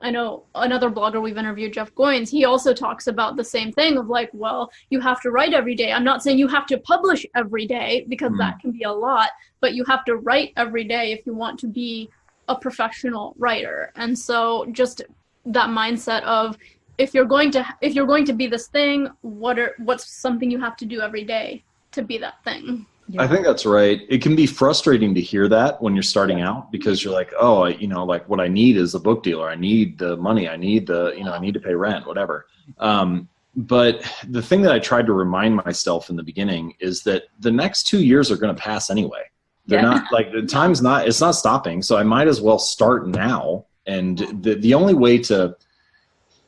I know another blogger we've interviewed, Jeff Goins, he also talks about the same thing of like, well, you have to write every day. I'm not saying you have to publish every day because that can be a lot, but you have to write every day if you want to be a professional writer. And so just that mindset of if you're going to be this thing, what's something you have to do every day to be that thing? Yeah. I think that's right. It can be frustrating to hear that when you're starting out because you're like, oh, like what I need is a book deal, or I need the money, I need I need to pay rent, whatever. But the thing that I tried to remind myself in the beginning is that the next 2 years are going to pass anyway. They're not like it's not stopping. So I might as well start now. And the only way to,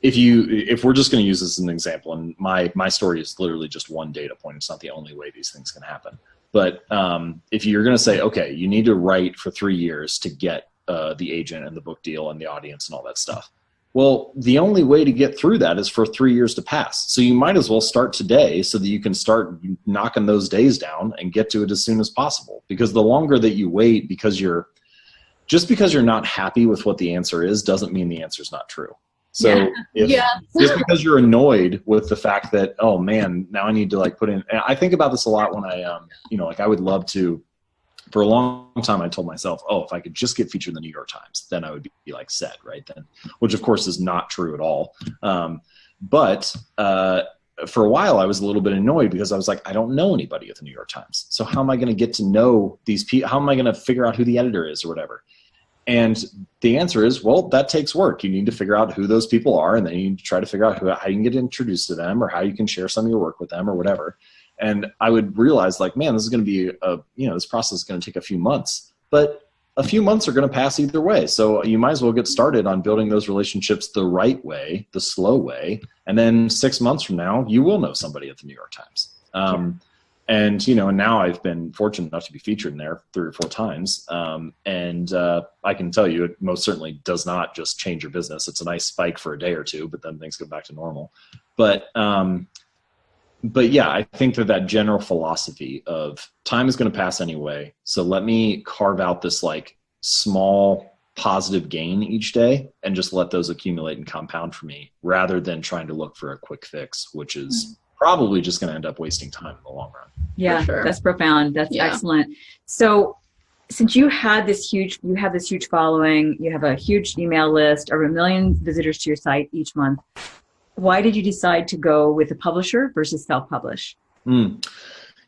if we're just going to use this as an example, and my story is literally just one data point. It's not the only way these things can happen. But if you're going to say, okay, you need to write for 3 years to get the agent and the book deal and the audience and all that stuff. Well, the only way to get through that is for 3 years to pass. So you might as well start today so that you can start knocking those days down and get to it as soon as possible. Because the longer that you wait, because you're not happy with what the answer is, doesn't mean the answer is not true. So just because you're annoyed with the fact that, oh man, now I need to like put in, and I think about this a lot when I, like I would love to, for a long time, I told myself, oh, if I could just get featured in the New York Times, then I would be like set right then, which of course is not true at all. But for a while I was a little bit annoyed because I was like, I don't know anybody at the New York Times. So how am I going to get to know these people? How am I going to figure out who the editor is or whatever? And the answer is, well, that takes work. You need to figure out who those people are, and then you need to try to figure out how you can get introduced to them or how you can share some of your work with them or whatever. And I would realize like, man, this is going to be this process is going to take a few months, but a few months are going to pass either way. So you might as well get started on building those relationships the right way, the slow way. And then 6 months from now, you will know somebody at the New York Times. And now I've been fortunate enough to be featured in there 3 or 4 times. And I can tell you, it most certainly does not just change your business. It's a nice spike for a day or two, but then things go back to normal. But yeah, I think that general philosophy of time is going to pass anyway. So let me carve out this like small positive gain each day and just let those accumulate and compound for me rather than trying to look for a quick fix, which is probably just going to end up wasting time in the long run. Yeah, sure. That's profound. That's excellent. So since you have this huge following, you have a huge email list, over 1 million visitors to your site each month. Why did you decide to go with a publisher versus self-publish?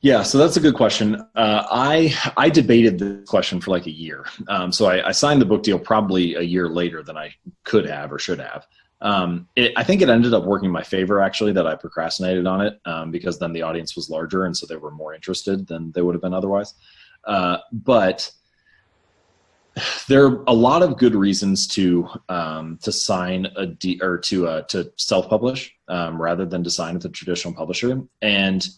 Yeah, so that's a good question. I debated this question for like a year. So I signed the book deal probably a year later than I could have or should have. I think it ended up working in my favor, actually, that I procrastinated on it because then the audience was larger and so they were more interested than they would have been otherwise. But there are a lot of good reasons to sign to self-publish rather than to sign with a traditional publisher. And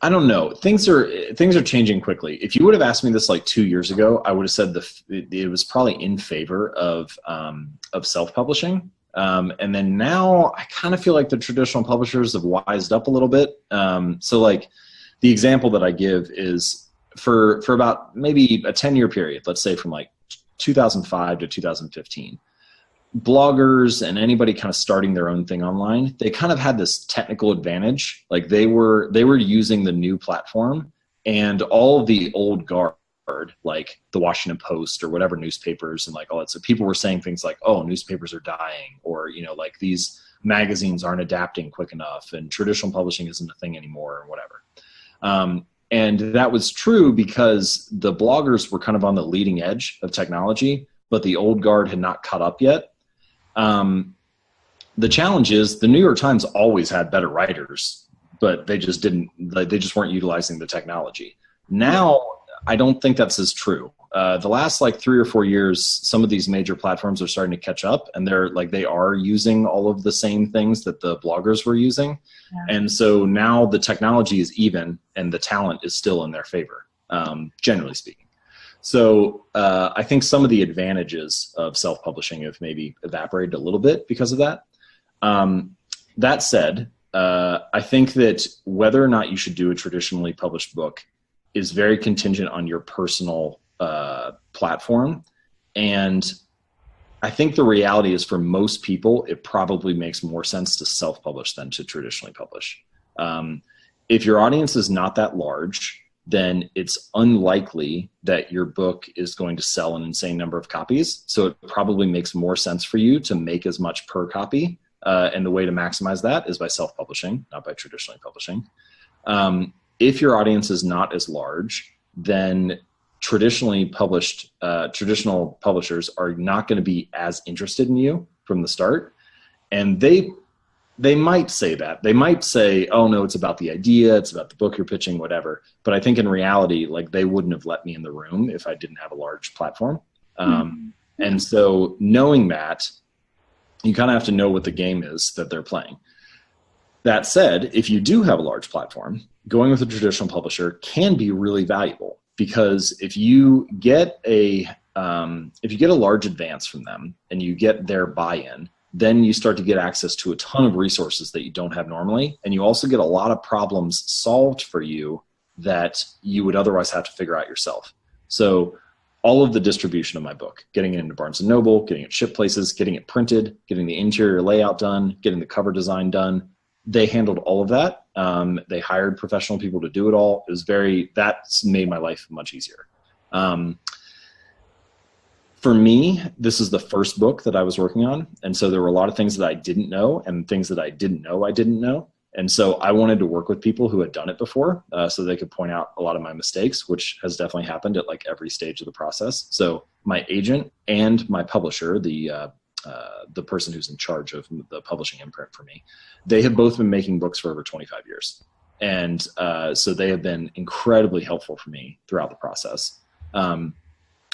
I don't know, things are changing quickly. If you would have asked me this like 2 years ago, I would have said it was probably in favor of self-publishing. And then now I kind of feel like the traditional publishers have wised up a little bit. So like the example that I give is for about maybe a 10-year period, let's say from like 2005 to 2015, bloggers and anybody kind of starting their own thing online, they kind of had this technical advantage. Like they were using the new platform, and all of the old guard, like the Washington Post or whatever newspapers and like all that. So people were saying things like, oh, newspapers are dying, or, like these magazines aren't adapting quick enough and traditional publishing isn't a thing anymore or whatever. And that was true because the bloggers were kind of on the leading edge of technology, but the old guard had not caught up yet. The challenge is the New York Times always had better writers, but they just weren't utilizing the technology. Now, I don't think that's as true. The last 3 or 4 years, some of these major platforms are starting to catch up, and they are using all of the same things that the bloggers were using. Yeah. And so now the technology is even and the talent is still in their favor, generally speaking. So I think some of the advantages of self-publishing have maybe evaporated a little bit because of that. That said, I think that whether or not you should do a traditionally published book is very contingent on your personal platform. And I think the reality is for most people, it probably makes more sense to self-publish than to traditionally publish. If your audience is not that large, then it's unlikely that your book is going to sell an insane number of copies. So it probably makes more sense for you to make as much per copy. And the way to maximize that is by self-publishing, not by traditionally publishing. If your audience is not as large, then traditional publishers are not going to be as interested in you from the start. And they might say that. They might say, oh no, it's about the idea, it's about the book you're pitching, whatever. But I think in reality, they wouldn't have let me in the room if I didn't have a large platform. And so knowing that, you kind of have to know what the game is that they're playing. That said, if you do have a large platform, going with a traditional publisher can be really valuable, because if you get a large advance from them and you get their buy-in, then you start to get access to a ton of resources that you don't have normally, and you also get a lot of problems solved for you that you would otherwise have to figure out yourself. So all of the distribution of my book, getting it into Barnes & Noble, getting it shipped places, getting it printed, getting the interior layout done, getting the cover design done, they handled all of that. They hired professional people to do it all. That's made my life much easier. For me, this is the first book that I was working on. And so there were a lot of things that I didn't know and things that I didn't know I didn't know. And so I wanted to work with people who had done it before, so they could point out a lot of my mistakes, which has definitely happened at every stage of the process. So my agent and my publisher, the person who's in charge of the publishing imprint for me, they have both been making books for over 25 years. And so they have been incredibly helpful for me throughout the process.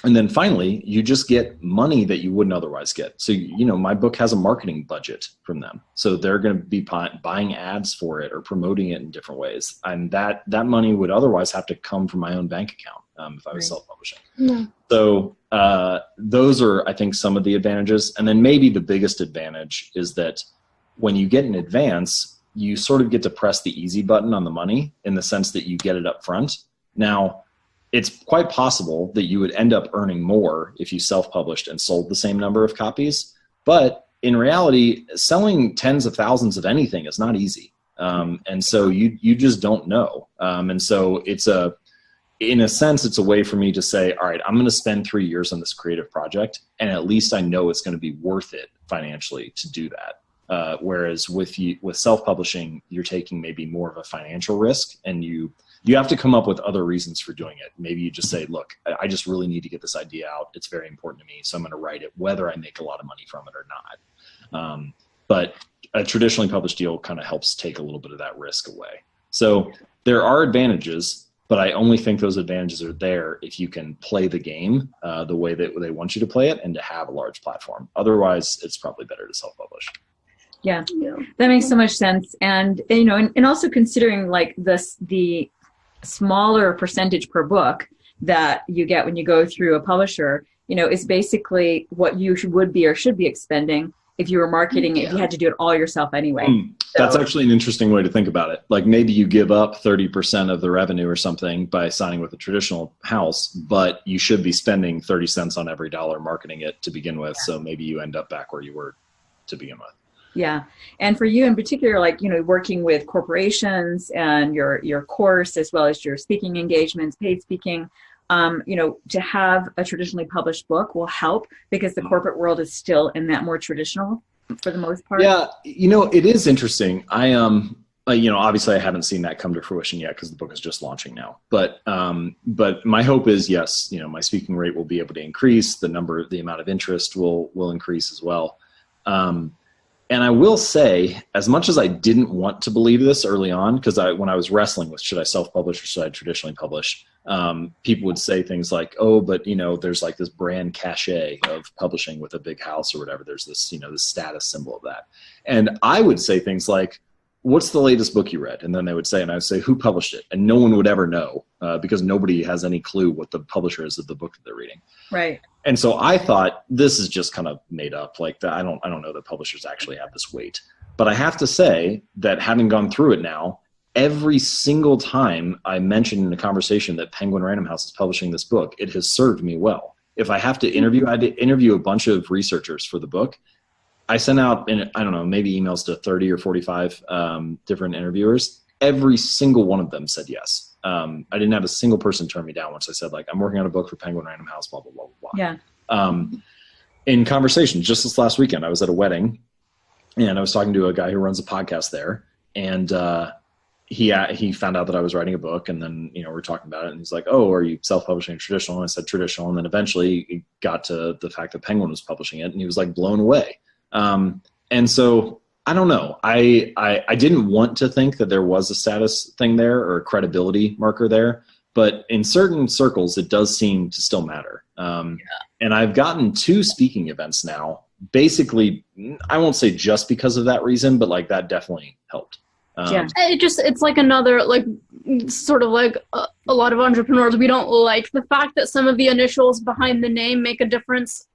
And then finally, you just get money that you wouldn't otherwise get. So, my book has a marketing budget from them. So they're going to be buying ads for it or promoting it in different ways. And that money would otherwise have to come from my own bank account if I was self-publishing. Yeah. So those are, I think, some of the advantages. And then maybe the biggest advantage is that when you get an advance, you sort of get to press the easy button on the money in the sense that you get it up front. Now, it's quite possible that you would end up earning more if you self-published and sold the same number of copies. But in reality, selling tens of thousands of anything is not easy. And so you just don't know. And so in a sense, it's a way for me to say, all right, I'm going to spend 3 years on this creative project, and at least I know it's going to be worth it financially to do that. Whereas with self-publishing, you're taking maybe more of a financial risk, and you have to come up with other reasons for doing it. Maybe you just say, look, I just really need to get this idea out. It's very important to me, so I'm going to write it whether I make a lot of money from it or not. But a traditionally published deal kind of helps take a little bit of that risk away. So there are advantages, but I only think those advantages are there if you can play the game the way that they want you to play it and to have a large platform. Otherwise, it's probably better to self-publish. Yeah, that makes so much sense. And and also considering the smaller percentage per book that you get when you go through a publisher, is basically what you would be or should be expending if you were marketing it, if you had to do it all yourself anyway. That's actually an interesting way to think about it. Maybe you give up 30% of the revenue or something by signing with a traditional house, but you should be spending 30 cents on every dollar marketing it to begin with. Yeah. So maybe you end up back where you were to begin with. Yeah. And for you in particular, working with corporations and your course, as well as your speaking engagements, paid speaking, to have a traditionally published book will help because the corporate world is still in that more traditional for the most part? Yeah, it is interesting. Obviously I haven't seen that come to fruition yet because the book is just launching now. But my hope is, yes, my speaking rate will be able to increase. The amount of interest will increase as well. And I will say, as much as I didn't want to believe this early on, because when I was wrestling with should I self-publish or should I traditionally publish, people would say things like, oh, but there's like this brand cachet of publishing with a big house or whatever. There's this, this status symbol of that. And I would say things like, what's the latest book you read? And then they would say, and I would say, who published it? And no one would ever know because nobody has any clue what the publisher is of the book that they're reading. Right. And so I thought this is just kind of made up. Like I don't know that publishers actually have this weight. But I have to say that having gone through it now, every single time I mentioned in a conversation that Penguin Random House is publishing this book, it has served me well. If I have to interview, I had to interview a bunch of researchers for the book. I sent out, maybe emails to 30 or 45 different interviewers. Every single one of them said yes. I didn't have a single person turn me down once I said, like, I'm working on a book for Penguin Random House, blah, blah, blah, blah. Yeah. In conversation, just this last weekend, I was at a wedding, and I was talking to a guy who runs a podcast there, and he found out that I was writing a book, and then, we were talking about it, and he's like, oh, are you self-publishing traditional? And I said traditional, and then eventually it got to the fact that Penguin was publishing it, and he was, like, blown away. And so I don't know. I didn't want to think that there was a status thing there or a credibility marker there, but in certain circles, it does seem to still matter. And I've gotten 2 speaking events now, basically, I won't say just because of that reason, but like that definitely helped. It's like another, like, sort of like a lot of entrepreneurs, we don't like the fact that some of the initials behind the name make a difference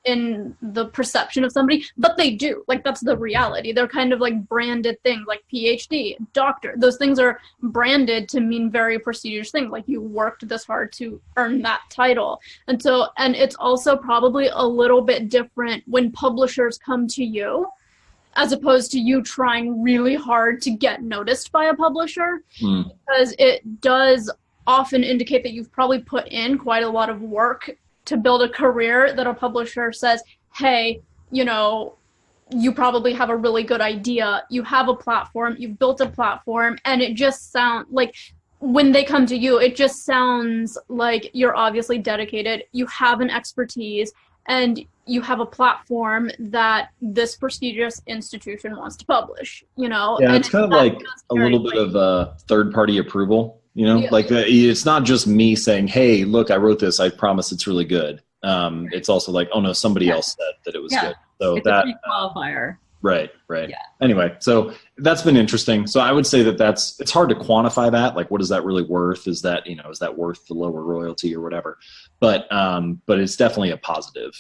in the perception of somebody, but they do. Like, that's the reality. They're kind of like branded things, like PhD, doctor. Those things are branded to mean very prestigious things. Like, you worked this hard to earn that title. And it's also probably a little bit different when publishers come to you, as opposed to you trying really hard to get noticed by a publisher, because it does often indicate that you've probably put in quite a lot of work to build a career that a publisher says, hey, you probably have a really good idea. You have a platform, you've built a platform, and it just sounds like when they come to you, it just sounds like you're obviously dedicated. You have an expertise, and you have a platform that this prestigious institution wants to publish, Yeah, it's kind of like a little bit of a third-party approval. Like it's not just me saying, hey, look, I wrote this. I promise it's really good. It's also like, oh, no, somebody else said that it was good. So it's a qualifier. Right. Yeah. Anyway, so that's been interesting. So I would say that it's hard to quantify that. Like, what is that really worth? Is that, is that worth the lower royalty or whatever? But it's definitely a positive.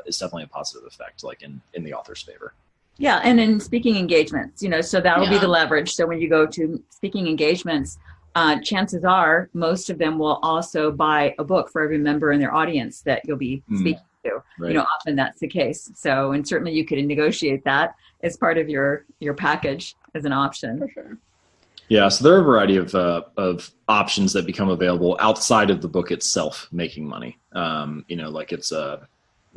It's definitely a positive effect, like in the author's favor. Yeah. And in speaking engagements, so that'll be the leverage. So when you go to speaking engagements, chances are most of them will also buy a book for every member in their audience that you'll be speaking to. Right. Often that's the case. So, and certainly you could negotiate that as part of your package as an option. For sure. Yeah, so there are a variety of options that become available outside of the book itself making money. Like it's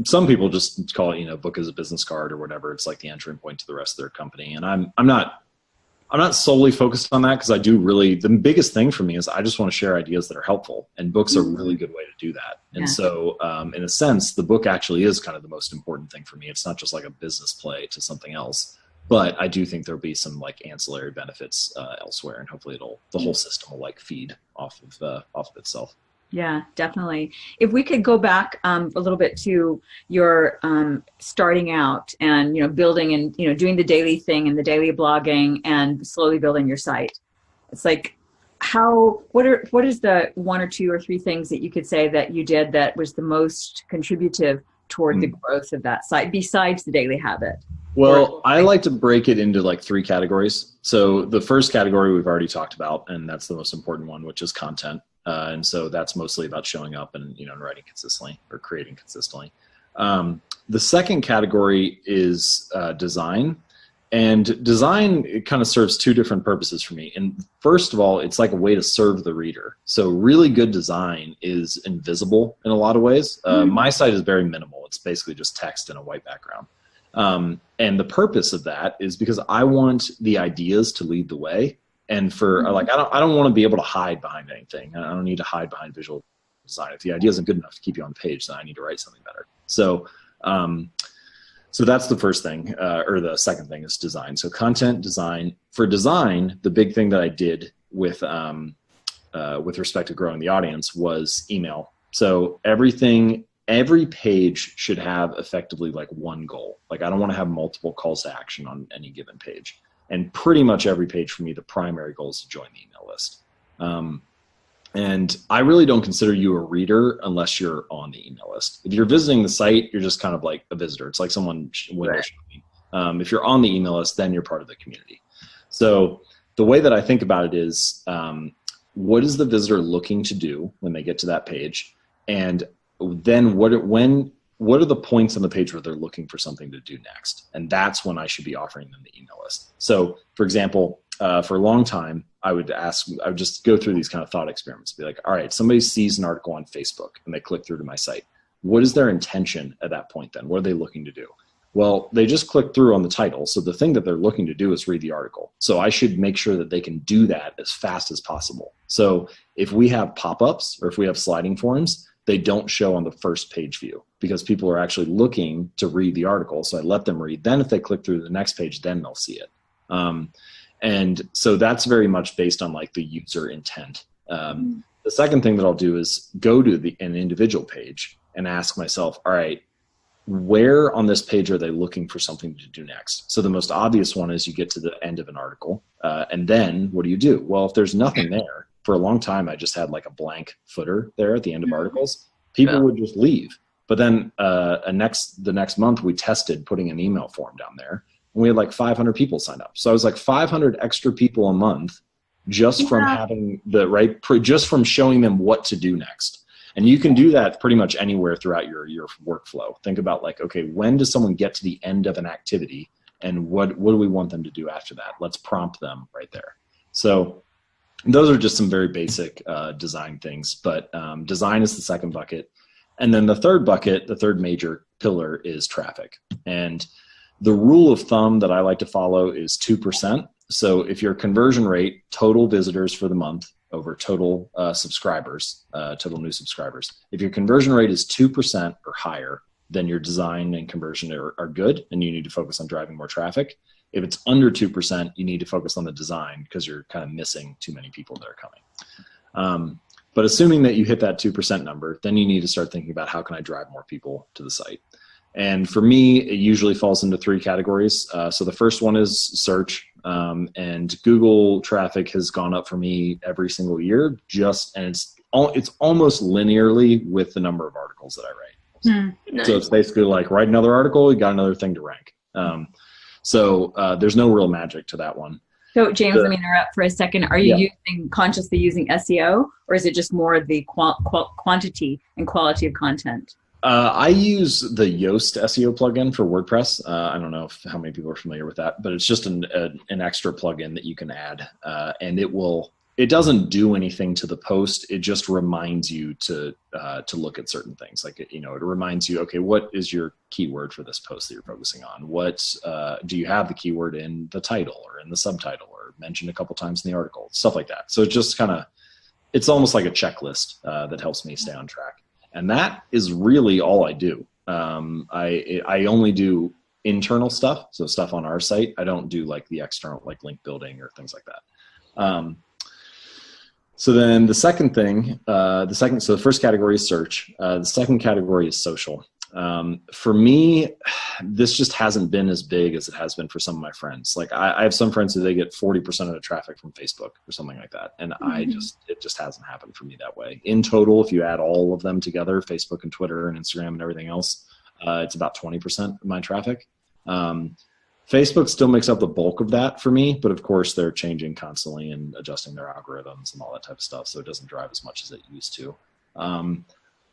some people just call it, book as a business card or whatever. It's like the entry point to the rest of their company. And I'm not solely focused on that because I do the biggest thing for me is I just want to share ideas that are helpful, and books are a really good way to do that. And so in a sense, the book actually is kind of the most important thing for me. It's not just like a business play to something else, but I do think there'll be some like ancillary benefits elsewhere, and hopefully the whole system will like feed off of itself. Yeah, definitely. If we could go back a little bit to your starting out and, building and, doing the daily thing and the daily blogging and slowly building your site. It's like, what is the 1 or 2 or 3 things that you could say that you did that was the most contributive toward the growth of that site besides the daily habit? Well, I like to break it into like 3 categories. So the first category we've already talked about, and that's the most important one, which is content. And so that's mostly about showing up and, and writing consistently or creating consistently. The second category is design. And design, it kind of serves 2 different purposes for me. And first of all, it's like a way to serve the reader. So really good design is invisible in a lot of ways. My site is very minimal. It's basically just text and a white background. And the purpose of that is because I want the ideas to lead the way. And for like, I don't want to be able to hide behind anything. I don't need to hide behind visual design. If the idea isn't good enough to keep you on the page, then I need to write something better. So, so that's the first thing, or the second thing is design. So content design. For design, the big thing that I did with respect to growing the audience was email. So every page should have effectively like one goal. Like I don't want to have multiple calls to action on any given page. And pretty much every page for me, the primary goal is to join the email list. And I really don't consider you a reader unless you're on the email list. If you're visiting the site, you're just kind of like a visitor. It's like someone window shopping. If you're on the email list, then you're part of the community. So the way that I think about it is, what is the visitor looking to do when they get to that page? And then what are the points on the page where they're looking for something to do next? And that's when I should be offering them the email list. So for example, for a long time, I would just go through these kind of thought experiments, be like, all right, somebody sees an article on Facebook and they click through to my site. What is their intention at that point then? What are they looking to do? Well, they just click through on the title. So the thing that they're looking to do is read the article. So I should make sure that they can do that as fast as possible. So if we have pop-ups or if we have sliding forms, they don't show on the first page view because people are actually looking to read the article. So I let them read. Then if they click through the next page, then they'll see it. And so that's very much based on like the user intent. The second thing that I'll do is go to an individual page and ask myself, all right, where on this page are they looking for something to do next? So the most obvious one is you get to the end of an article. And then what do? Well, if there's nothing there, for a long time, I just had like a blank footer there at the end of articles. People would just leave. But then the next month we tested putting an email form down there. And we had like 500 people sign up. So I was like 500 extra people a month just from having just from showing them what to do next. And you can do that pretty much anywhere throughout your workflow. Think about like, okay, when does someone get to the end of an activity and what do we want them to do after that? Let's prompt them right there. So those are just some very basic design things, but design is the second bucket. And then the third bucket, the third major pillar is traffic. And the rule of thumb that I like to follow is 2%. So if your conversion rate, total visitors for the month over total subscribers, total new subscribers, if your conversion rate is 2% or higher, then your design and conversion are good and you need to focus on driving more traffic. If it's under 2%, you need to focus on the design because you're kind of missing too many people that are coming. But assuming that you hit that 2% number, then you need to start thinking about how can I drive more people to the site. And for me, it usually falls into three categories. So the first one is search, and Google traffic has gone up for me every single year. And it's almost linearly with the number of articles that I write. Nice. So it's basically like write another article, you got another thing to rank. So there's no real magic to that one. So James, let me interrupt for a second. Are you consciously using SEO, or is it just more of the quantity and quality of content? I use the Yoast SEO plugin for WordPress. I don't know how many people are familiar with that, but it's just an extra plugin that you can add, and it doesn't do anything to the post. It just reminds you to look at certain things. Like it reminds you, okay, what is your keyword for this post that you're focusing on? What do you have the keyword in the title or in the subtitle or mentioned a couple times in the article? Stuff like that. So it's just it's almost like a checklist that helps me stay on track. And that is really all I do. I only do internal stuff, so stuff on our site. I don't do like the external, like link building or things like that. So then the second thing, so the first category is search. The second category is social. For me, this just hasn't been as big as it has been for some of my friends. Like I have some friends who they get 40% of the traffic from Facebook or something like that. And it just hasn't happened for me that way. In total, if you add all of them together, Facebook and Twitter and Instagram and everything else, it's about 20% of my traffic. Facebook still makes up the bulk of that for me, but of course they're changing constantly and adjusting their algorithms and all that type of stuff. So it doesn't drive as much as it used to. I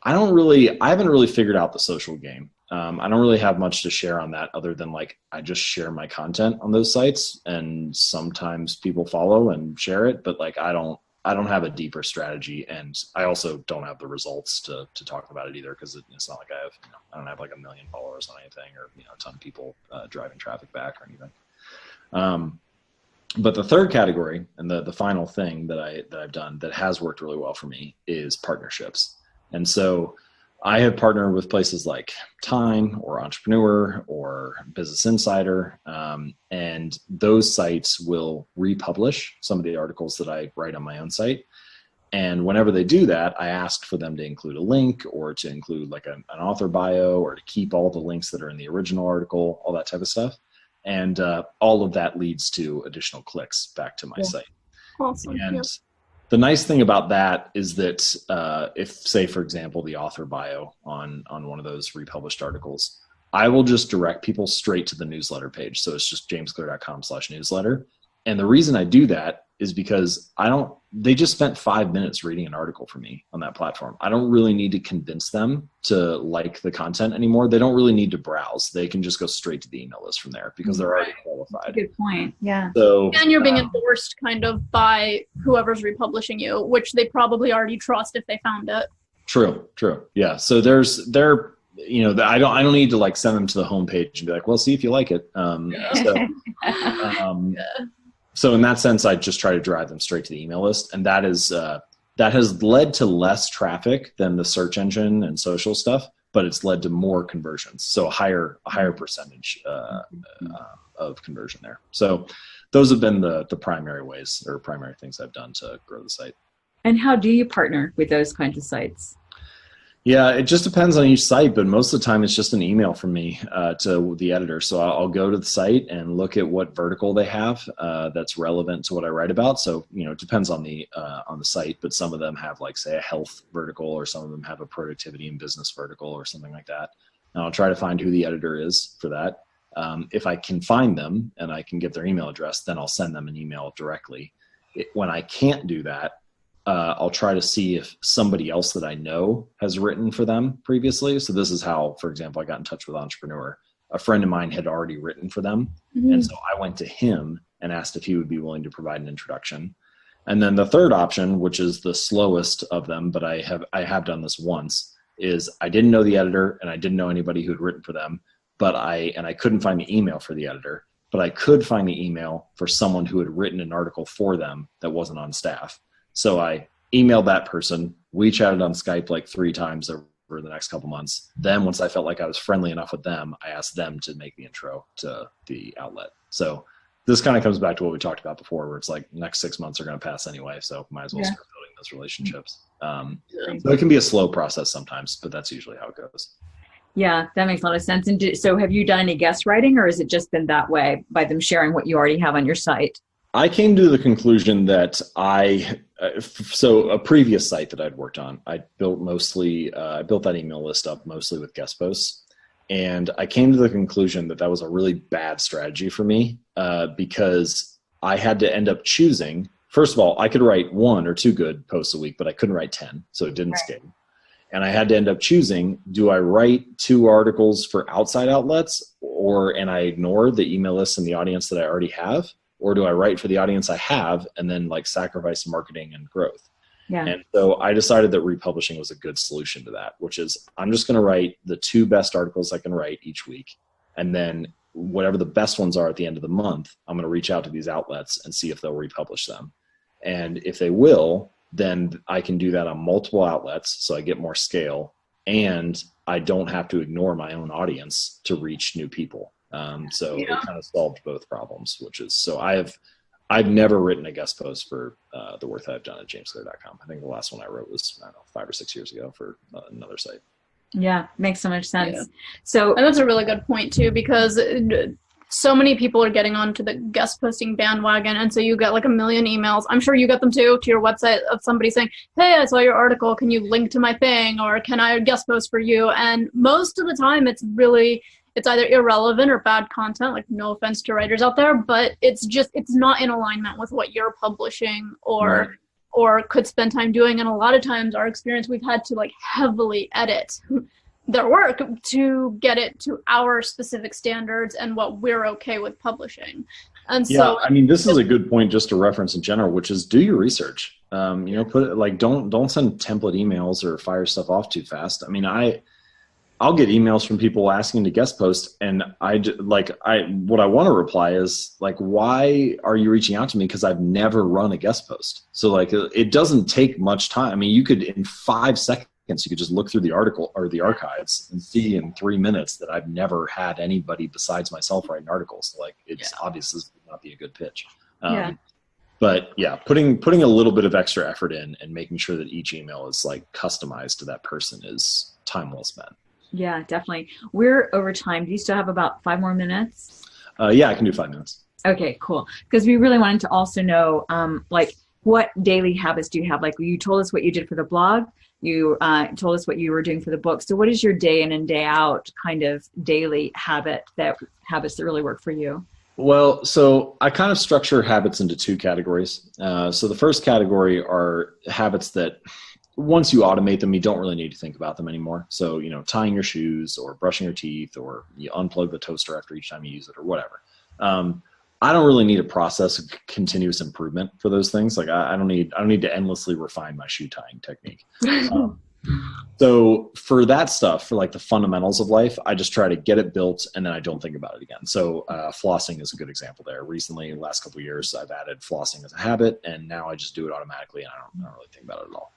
haven't really figured out the social game. I don't really have much to share on that other than like, I just share my content on those sites and sometimes people follow and share it, but like, I don't I don't have a deeper strategy, and I also don't have the results to talk about it either, because it's not like I don't have like 1 million followers on anything, or a ton of people driving traffic back or anything. But the third category, and the final thing that I've done that has worked really well for me, is partnerships. And so I have partnered with places like Time or Entrepreneur or Business Insider, and those sites will republish some of the articles that I write on my own site. And whenever they do that, I ask for them to include a link, or to include like an author bio, or to keep all the links that are in the original article, all that type of stuff. And all of that leads to additional clicks back to my site. Awesome. And the nice thing about that is that if, say, for example, the author bio on one of those republished articles, I will just direct people straight to the newsletter page. So it's just jamesclear.com/newsletter. And the reason I do that is because they just spent 5 minutes reading an article for me on that platform. I don't really need to convince them to like the content anymore. They don't really need to browse. They can just go straight to the email list from there, because they're already qualified. Good point. Yeah. So, and you're being endorsed kind of by whoever's republishing you, which they probably already trust if they found it. True. Yeah. So I don't need to like send them to the homepage and be like, well, see if you like it. So in that sense, I just try to drive them straight to the email list, and that has led to less traffic than the search engine and social stuff, but it's led to more conversions, so a higher percentage of conversion there. So those have been the primary ways, or primary things I've done to grow the site. And how do you partner with those kinds of sites? Yeah, it just depends on each site, but most of the time it's just an email from me to the editor. So I'll go to the site and look at what vertical they have that's relevant to what I write about. So, it depends on the site, but some of them have like, say, a health vertical, or some of them have a productivity and business vertical or something like that. And I'll try to find who the editor is for that. If I can find them and I can get their email address, then I'll send them an email directly. When I can't do that, I'll try to see if somebody else that I know has written for them previously. So this is how, for example, I got in touch with Entrepreneur. A friend of mine had already written for them. Mm-hmm. And so I went to him and asked if he would be willing to provide an introduction. And then the third option, which is the slowest of them, but I have done this once, is I didn't know the editor and I didn't know anybody who had written for them, but I couldn't find the email for the editor, but I could find the email for someone who had written an article for them that wasn't on staff. So I emailed that person. We chatted on Skype like 3 times over the next couple months. Then once I felt like I was friendly enough with them, I asked them to make the intro to the outlet. So this kind of comes back to what we talked about before, where it's like next 6 months are going to pass anyway. So might as well start building those relationships. So it can be a slow process sometimes, but that's usually how it goes. Yeah, that makes a lot of sense. And so have you done any guest writing, or has it just been that way by them sharing what you already have on your site? I came to the conclusion that so a previous site that I'd worked on, I built that email list up mostly with guest posts. And I came to the conclusion that was a really bad strategy for me because I had to end up choosing. First of all, I could write 1 or 2 good posts a week, but I couldn't write 10, so it didn't scale. And I had to end up choosing, do I write 2 articles for outside outlets, and I ignore the email list and the audience that I already have? Or do I write for the audience I have and then like sacrifice marketing and growth? Yeah. And so I decided that republishing was a good solution to that, which is I'm just going to write the 2 best articles I can write each week. And then whatever the best ones are at the end of the month, I'm going to reach out to these outlets and see if they'll republish them. And if they will, then I can do that on multiple outlets. So I get more scale and I don't have to ignore my own audience to reach new people. So it kind of solved both problems, which is, so I've never written a guest post for the work that I've done at jamesclear.com. I think the last one I wrote was, 5 or 6 years ago for another site. Yeah, makes so much sense. Yeah. And that's a really good point too, because so many people are getting onto the guest posting bandwagon. And so you get like 1 million emails. I'm sure you get them too, to your website, of somebody saying, hey, I saw your article. Can you link to my thing? Or can I guest post for you? And most of the time it's either irrelevant or bad content, like no offense to writers out there, but it's not in alignment with what you're publishing or could spend time doing. And a lot of times our experience, we've had to like heavily edit their work to get it to our specific standards and what we're okay with publishing. And Yeah, so I mean, this is a good point just to reference in general, which is do your research. Put it like don't send template emails or fire stuff off too fast. I mean, I'll get emails from people asking to guest post, and what I want to reply is like, why are you reaching out to me? Because I've never run a guest post. So like, it doesn't take much time. I mean, you could in 5 seconds, you could just look through the article or the archives and see in 3 minutes that I've never had anybody besides myself write an article. So like, it's obvious this would not be a good pitch. But yeah, putting a little bit of extra effort in and making sure that each email is like customized to that person is time well spent. Yeah, definitely. We're over time. Do you still have about 5 more minutes? Yeah, I can do 5 minutes. Okay, cool. Because we really wanted to also know, what daily habits do you have? Like, you told us what you did for the blog. You told us what you were doing for the book. So what is your day in and day out kind of daily habits that really work for you? Well, so I kind of structure habits into 2 categories. So the first category are habits that once you automate them, you don't really need to think about them anymore. So, tying your shoes or brushing your teeth, or you unplug the toaster after each time you use it, or whatever. I don't really need a process of continuous improvement for those things. Like I don't need to endlessly refine my shoe tying technique. So for that stuff, for like the fundamentals of life, I just try to get it built and then I don't think about it again. So flossing is a good example there. Recently, in the last couple of years, I've added flossing as a habit, and now I just do it automatically and I don't really think about it at all.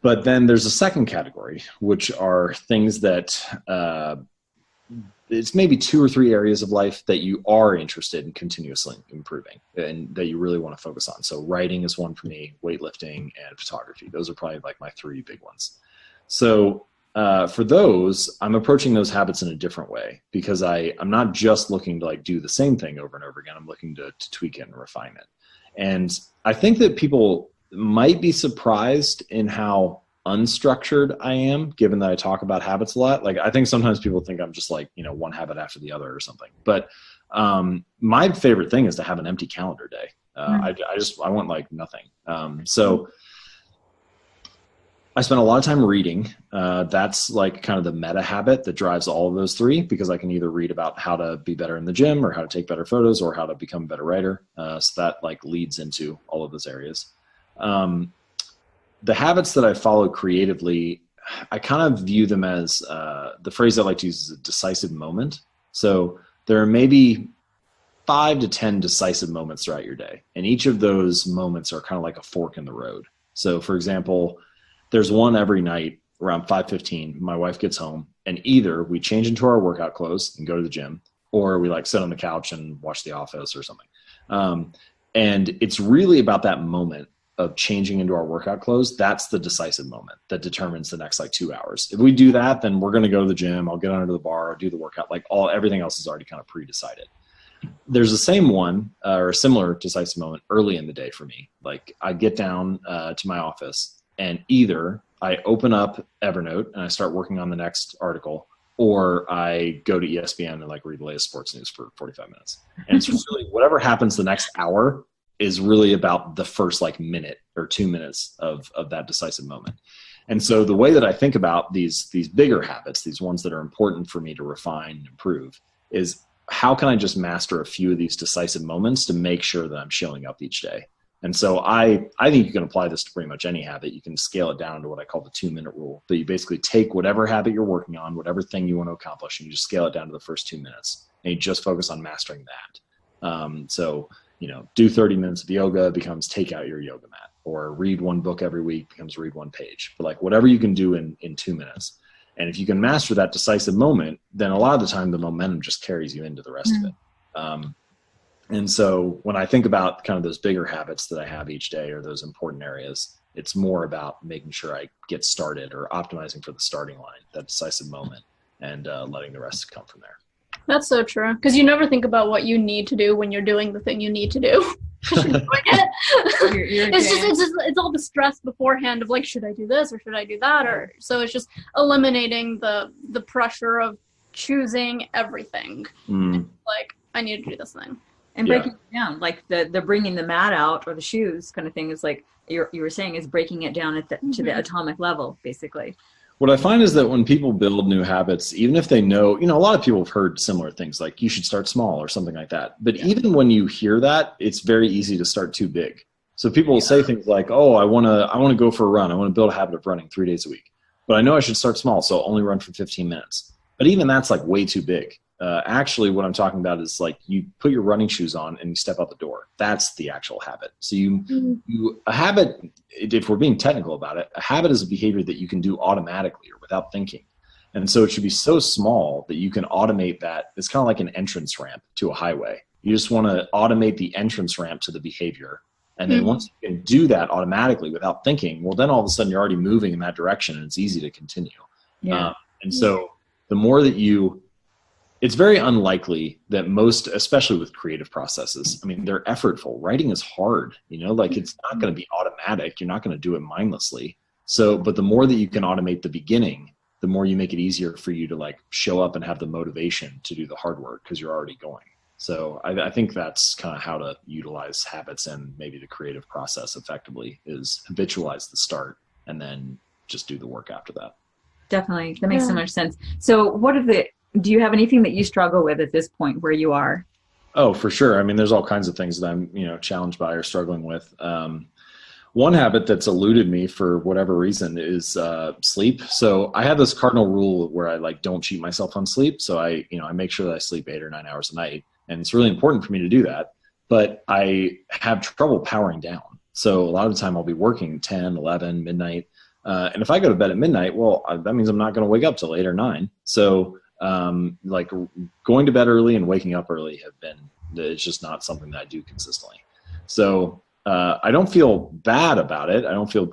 But then there's a second category, which are things that it's maybe 2 or 3 areas of life that you are interested in continuously improving and that you really want to focus on. So writing is one for me, weightlifting, and photography. Those are probably like my 3 big ones. So for those, I'm approaching those habits in a different way, because I'm not just looking to like do the same thing over and over again. I'm looking to tweak it and refine it. And I think that people might be surprised in how unstructured I am, given that I talk about habits a lot. Like, I think sometimes people think I'm just like, one habit after the other or something. But my favorite thing is to have an empty calendar day. I want like nothing. So I spend a lot of time reading. That's like kind of the meta habit that drives all of those 3, because I can either read about how to be better in the gym, or how to take better photos, or how to become a better writer. So that like leads into all of those areas. The habits that I follow creatively, I kind of view them as the phrase I like to use is a decisive moment. So there are maybe 5 to 10 decisive moments throughout your day. And each of those moments are kind of like a fork in the road. So for example, there's one every night around 5:15, my wife gets home, and either we change into our workout clothes and go to the gym, or we like sit on the couch and watch The Office or something. And it's really about that moment of changing into our workout clothes. That's the decisive moment that determines the next like 2 hours. If we do that, then we're going to go to the gym. I'll get under the bar, I'll do the workout. Like everything else is already kind of pre-decided. There's the same one or a similar decisive moment early in the day for me. Like I get down to my office, and either I open up Evernote and I start working on the next article, or I go to ESPN and like read the latest sports news for 45 minutes. And it's really whatever happens the next hour is really about the first like minute or 2 minutes of that decisive moment. And so the way that I think about these bigger habits, these ones that are important for me to refine and improve, is how can I just master a few of these decisive moments to make sure that I'm showing up each day? And so I think you can apply this to pretty much any habit. You can scale it down to what I call the 2-minute rule, that you basically take whatever habit you're working on, whatever thing you want to accomplish, and you just scale it down to the first 2 minutes, and you just focus on mastering that. Do 30 minutes of yoga becomes take out your yoga mat, or read 1 book every week becomes read 1 page. But like whatever you can do in 2 minutes. And if you can master that decisive moment, then a lot of the time the momentum just carries you into the rest of it. And so when I think about kind of those bigger habits that I have each day, or those important areas, it's more about making sure I get started, or optimizing for the starting line, that decisive moment, and letting the rest come from there. That's so true, because you never think about what you need to do when you're doing the thing you need to do. It's all the stress beforehand of like, should I do this or should I do that? Or so it's just eliminating the pressure of choosing everything. Like, I need to do this thing. And breaking it down, like the bringing the mat out or the shoes kind of thing is like you were saying, is breaking it down to the atomic level, basically. What I find is that when people build new habits, even if they know, a lot of people have heard similar things like you should start small or something like that. But even when you hear that, it's very easy to start too big. So people will say things like, oh, I want to go for a run. I want to build a habit of running 3 days a week. But I know I should start small, so I'll only run for 15 minutes. But even that's like way too big. Actually, what I'm talking about is like you put your running shoes on and you step out the door. That's the actual habit. So a habit, if we're being technical about it, a habit is a behavior that you can do automatically or without thinking. And so it should be so small that you can automate that. It's kind of like an entrance ramp to a highway. You just want to automate the entrance ramp to the behavior. And then once you can do that automatically without thinking, well, then all of a sudden you're already moving in that direction and it's easy to continue. Yeah. And so the more that it's very unlikely that most, especially with creative processes, I mean, they're effortful. Writing is hard, like it's not going to be automatic. You're not going to do it mindlessly. So, but the more that you can automate the beginning, the more you make it easier for you to like show up and have the motivation to do the hard work because you're already going. So I think that's kind of how to utilize habits and maybe the creative process effectively is habitualize the start and then just do the work after that. Definitely. That makes so much sense. So do you have anything that you struggle with at this point where you are? Oh, for sure. I mean, there's all kinds of things that I'm, challenged by or struggling with. One habit that's eluded me for whatever reason is sleep. So I have this cardinal rule where I like don't cheat myself on sleep. So I make sure that I sleep 8 or 9 hours a night. And it's really important for me to do that. But I have trouble powering down. So a lot of the time I'll be working 10, 11, midnight. And if I go to bed at midnight, well, that means I'm not going to wake up till 8 or 9. So like going to bed early and waking up early it's just not something that I do consistently. So I don't feel bad about it. I don't feel,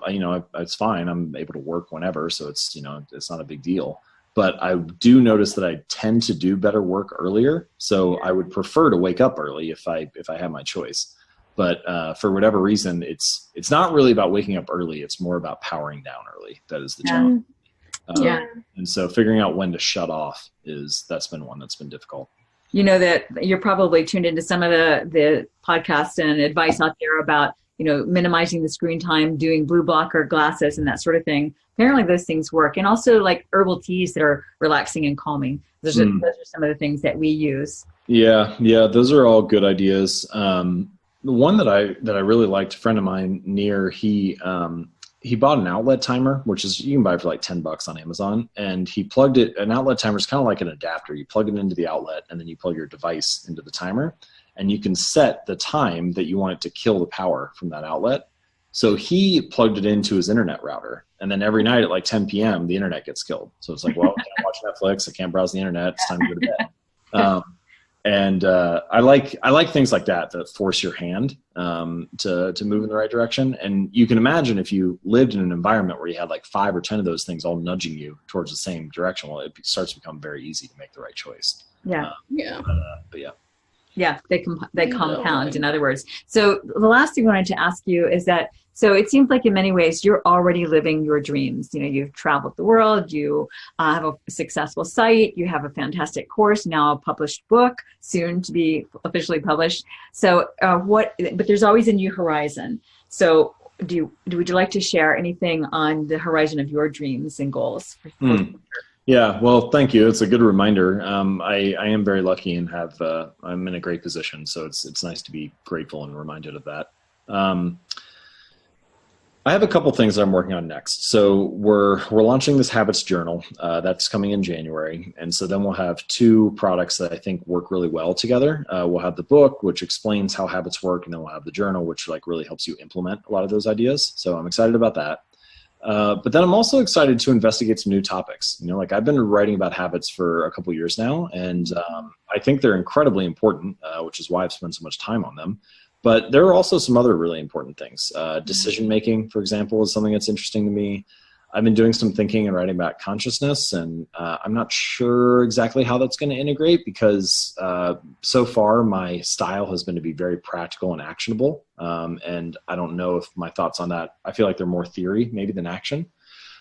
it's fine. I'm able to work whenever. So it's, it's not a big deal. But I do notice that I tend to do better work earlier. So I would prefer to wake up early if I have my choice. But for whatever reason, it's not really about waking up early. It's more about powering down early. That is the challenge. And so figuring out when to shut off that's been one that's been difficult. You know that you're probably tuned into some of the podcasts and advice out there about, minimizing the screen time, doing blue blocker glasses and that sort of thing. Apparently those things work. And also like herbal teas that are relaxing and calming. Those are some of the things that we use. Yeah. Those are all good ideas. The one that I really liked, a friend of mine he bought an outlet timer, which is you can buy for like $10 on Amazon, and he plugged it. An outlet timer is kind of like an adapter. You plug it into the outlet, and then you plug your device into the timer, and you can set the time that you want it to kill the power from that outlet. So he plugged it into his internet router, and then every night at like 10 p.m. the internet gets killed. So it's like, well, I can't watch Netflix, I can't browse the internet. It's time to go to bed. And I like things like that force your hand to move in the right direction. And you can imagine if you lived in an environment where you had like 5 or 10 of those things all nudging you towards the same direction, well, it starts to become very easy to make the right choice. Yeah. But yeah. Yeah, they compound, in other words. So the last thing I wanted to ask you is that, so it seems like in many ways you're already living your dreams. You've traveled the world, you have a successful site, you have a fantastic course, now a published book, soon to be officially published. So but there's always a new horizon. So would you like to share anything on the horizon of your dreams and goals? Yeah, well, thank you. It's a good reminder. I am very lucky and I'm in a great position. So it's nice to be grateful and reminded of that. I have a couple things that I'm working on next. So we're launching this habits journal that's coming in January. And so then we'll have 2 products that I think work really well together. We'll have the book, which explains how habits work. And then we'll have the journal, which like really helps you implement a lot of those ideas. So I'm excited about that. But then I'm also excited to investigate some new topics. Like I've been writing about habits for a couple of years now, and I think they're incredibly important, which is why I've spent so much time on them. But there are also some other really important things. Decision-making, for example, is something that's interesting to me. I've been doing some thinking and writing about consciousness, and I'm not sure exactly how that's going to integrate because so far my style has been to be very practical and actionable. And I don't know if my thoughts on that, I feel like they're more theory maybe than action.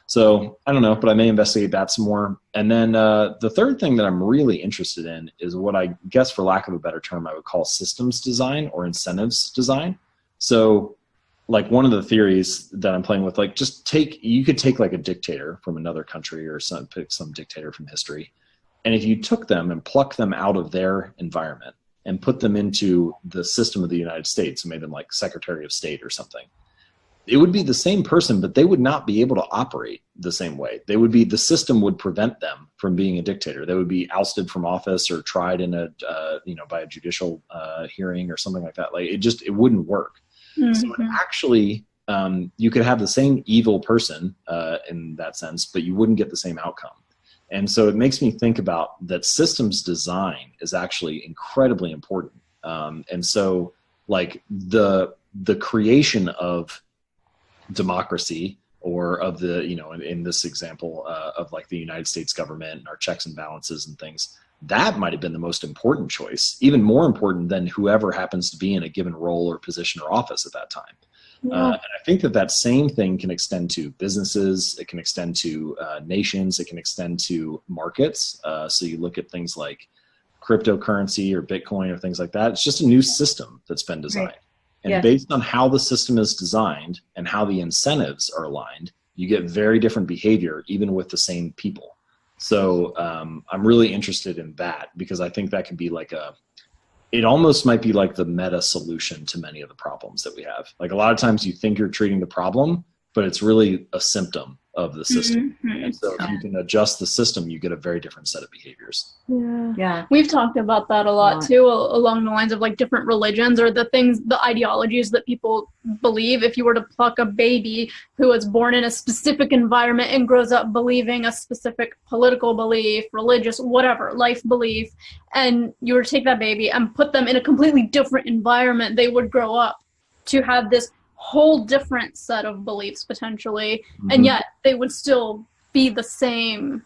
So I don't know, but I may investigate that some more. And then the third thing that I'm really interested in is what I guess, for lack of a better term, I would call systems design or incentives design. So like one of the theories that I'm playing with, like you could take like a dictator from another country or pick some dictator from history. And if you took them and plucked them out of their environment and put them into the system of the United States and made them like Secretary of State or something, it would be the same person, but they would not be able to operate the same way. The system would prevent them from being a dictator. They would be ousted from office or tried in by a judicial hearing or something like that. Like it wouldn't work. Mm-hmm. So it actually, you could have the same evil person in that sense, but you wouldn't get the same outcome. And so it makes me think about that systems design is actually incredibly important. And so like the creation of democracy, or of the, in this example of like the United States government and our checks and balances and things, that might have been the most important choice, even more important than whoever happens to be in a given role or position or office at that time. Yeah. And I think that same thing can extend to businesses. It can extend to nations. It can extend to markets. So you look at things like cryptocurrency or Bitcoin or things like that. It's just a new system that's been designed. Right. And based on how the system is designed and how the incentives are aligned, you get very different behavior, even with the same people. So I'm really interested in that, because I think that could be like it almost might be like the meta solution to many of the problems that we have. Like a lot of times you think you're treating the problem, but it's really a symptom of the system. Mm-hmm. And so if you can adjust the system, you get a very different set of behaviors. Yeah. We've talked about that a lot too, along the lines of like different religions or the ideologies that people believe. If you were to pluck a baby who was born in a specific environment and grows up believing a specific political belief, religious, whatever, life belief, and you were to take that baby and put them in a completely different environment, they would grow up to have this whole different set of beliefs potentially, and yet they would still be the same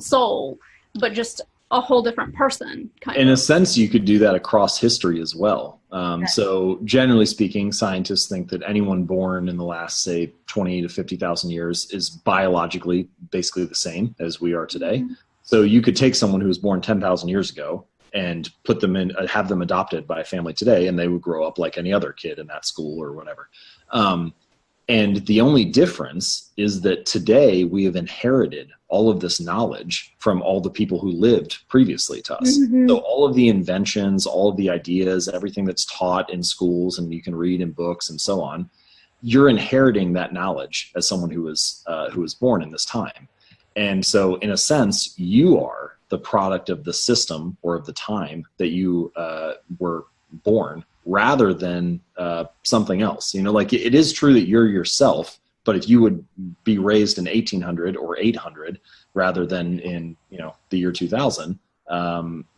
soul, but just a whole different person. In a sense, you could do that across history as well. So generally speaking, scientists think that anyone born in the last, say, 20 to 50,000 years is biologically basically the same as we are today. Mm-hmm. So you could take someone who was born 10,000 years ago and put them in, have them adopted by a family today, and they would grow up like any other kid in that school or whatever. And the only difference is that today we have inherited all of this knowledge from all the people who lived previously to us. Mm-hmm. So all of the inventions, all of the ideas, everything that's taught in schools and you can read in books and so on, you're inheriting that knowledge as someone who was born in this time. And so in a sense, you are the product of the system or of the time that you were born, rather than something else. Like it is true that you're yourself, but if you would be raised in 1800 or 800 rather than in the year 2000,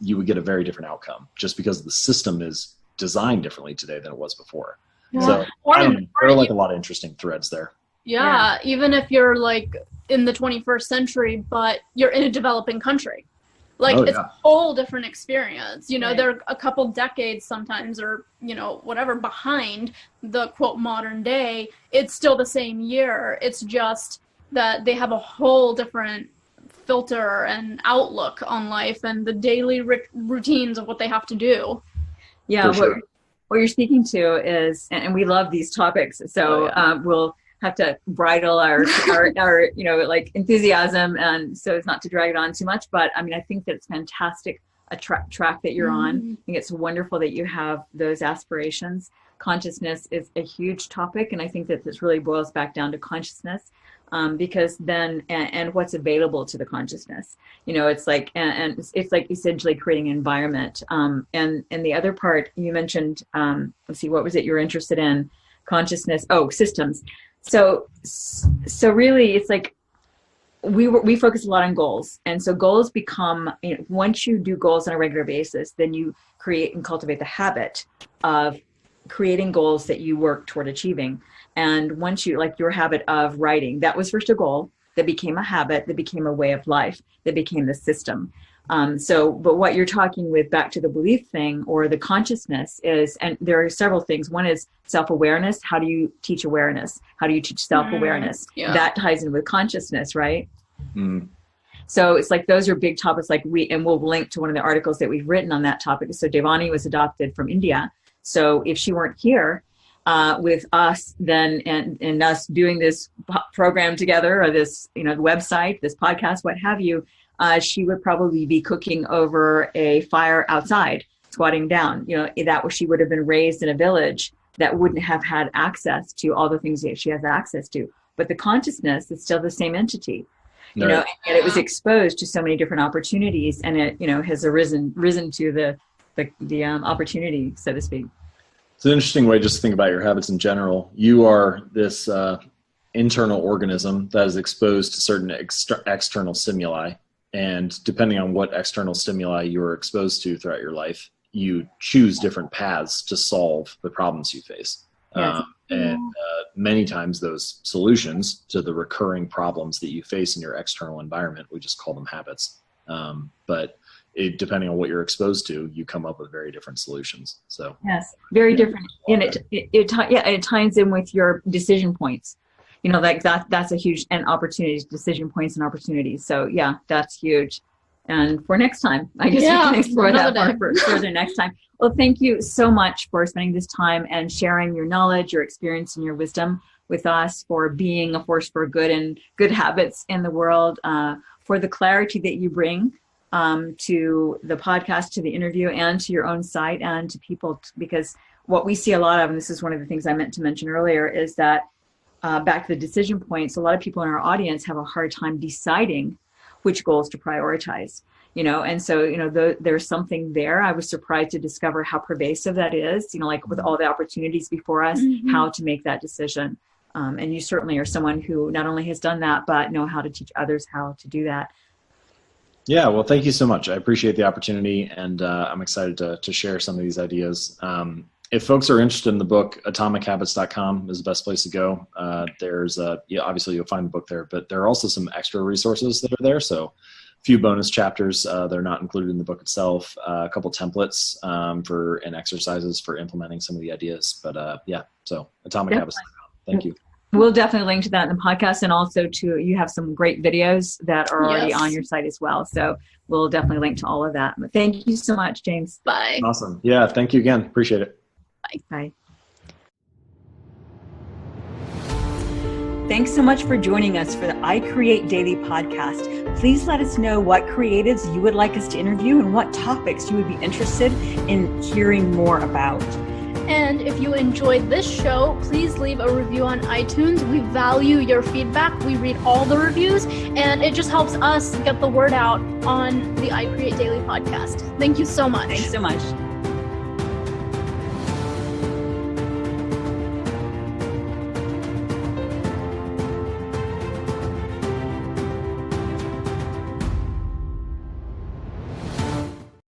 you would get a very different outcome, just because the system is designed differently today than it was before. Yeah. So there are like a lot of interesting threads there. Yeah, even if you're like in the 21st century, but you're in a developing country. It's a whole different experience. Right. They're a couple decades sometimes or, whatever behind the quote modern day. It's still the same year. It's just that they have a whole different filter and outlook on life and the daily routines of what they have to do. Yeah, what you're speaking to is, and we love these topics, so we'll have to bridle our enthusiasm, and so as not to drag it on too much. But I think that it's fantastic track that you're on. I think it's wonderful that you have those aspirations. Consciousness is a huge topic, and I think that this really boils back down to consciousness, because then and what's available to the consciousness. It's like and it's like essentially creating an environment. And the other part you mentioned, let's see, what was it you were interested in? Consciousness. Oh, systems. So really, it's like we focus a lot on goals, and so goals become, once you do goals on a regular basis, then you create and cultivate the habit of creating goals that you work toward achieving. And once you, like your habit of writing, that was first a goal, that became a habit, that became a way of life, that became the system. But what you're talking with, back to the belief thing or the consciousness, is, and there are several things. One is self-awareness. How do you teach awareness? How do you teach self-awareness? That ties in with consciousness, right? So it's like, those are big topics. Like we'll link to one of the articles that we've written on that topic. So Devani was adopted from India. So if she weren't here, with us then and us doing this program together, or this, the website, this podcast, what have you, she would probably be cooking over a fire outside, squatting down. She would have been raised in a village that wouldn't have had access to all the things that she has access to. But the consciousness is still the same entity, and it was exposed to so many different opportunities, and it, has risen to the opportunity, so to speak. It's an interesting way just to think about your habits in general. You are this internal organism that is exposed to certain external stimuli. And depending on what external stimuli you are exposed to throughout your life, you choose different paths to solve the problems you face. Yes. Many times those solutions to the recurring problems that you face in your external environment, we just call them habits. But depending on what you're exposed to, you come up with very different solutions. So yes, very different. And it ties in with your decision points. Like that's a huge decision points and opportunities. So yeah, that's huge. And for next time, I guess we can explore that part further next time. Well, thank you so much for spending this time and sharing your knowledge, your experience, and your wisdom with us, for being a force for good and good habits in the world, for the clarity that you bring to the podcast, to the interview, and to your own site and to people. Because what we see a lot of, and this is one of the things I meant to mention earlier, is that back to the decision points, a lot of people in our audience have a hard time deciding which goals to prioritize, and so, there's something there. I was surprised to discover how pervasive that is, like with all the opportunities before us, how to make that decision. And you certainly are someone who not only has done that, but know how to teach others how to do that. Yeah, well, thank you so much. I appreciate the opportunity, and I'm excited to share some of these ideas. If folks are interested in the book, atomichabits.com is the best place to go. There's obviously you'll find the book there, but there are also some extra resources that are there. So a few bonus chapters that are not included in the book itself, a couple templates and exercises for implementing some of the ideas. But so atomichabits.com. Thank you. We'll definitely link to that in the podcast, and also you have some great videos that are already on your site as well. So we'll definitely link to all of that. But thank you so much, James. Bye. Awesome. Yeah, thank you again. Appreciate it. Bye. Thanks so much for joining us for the I Create Daily podcast. Please let us know what creatives you would like us to interview and what topics you would be interested in hearing more about. And if you enjoyed this show, please leave a review on iTunes. We value your feedback. We read all the reviews, and it just helps us get the word out on the I Create Daily podcast. Thank you so much. Thanks so much.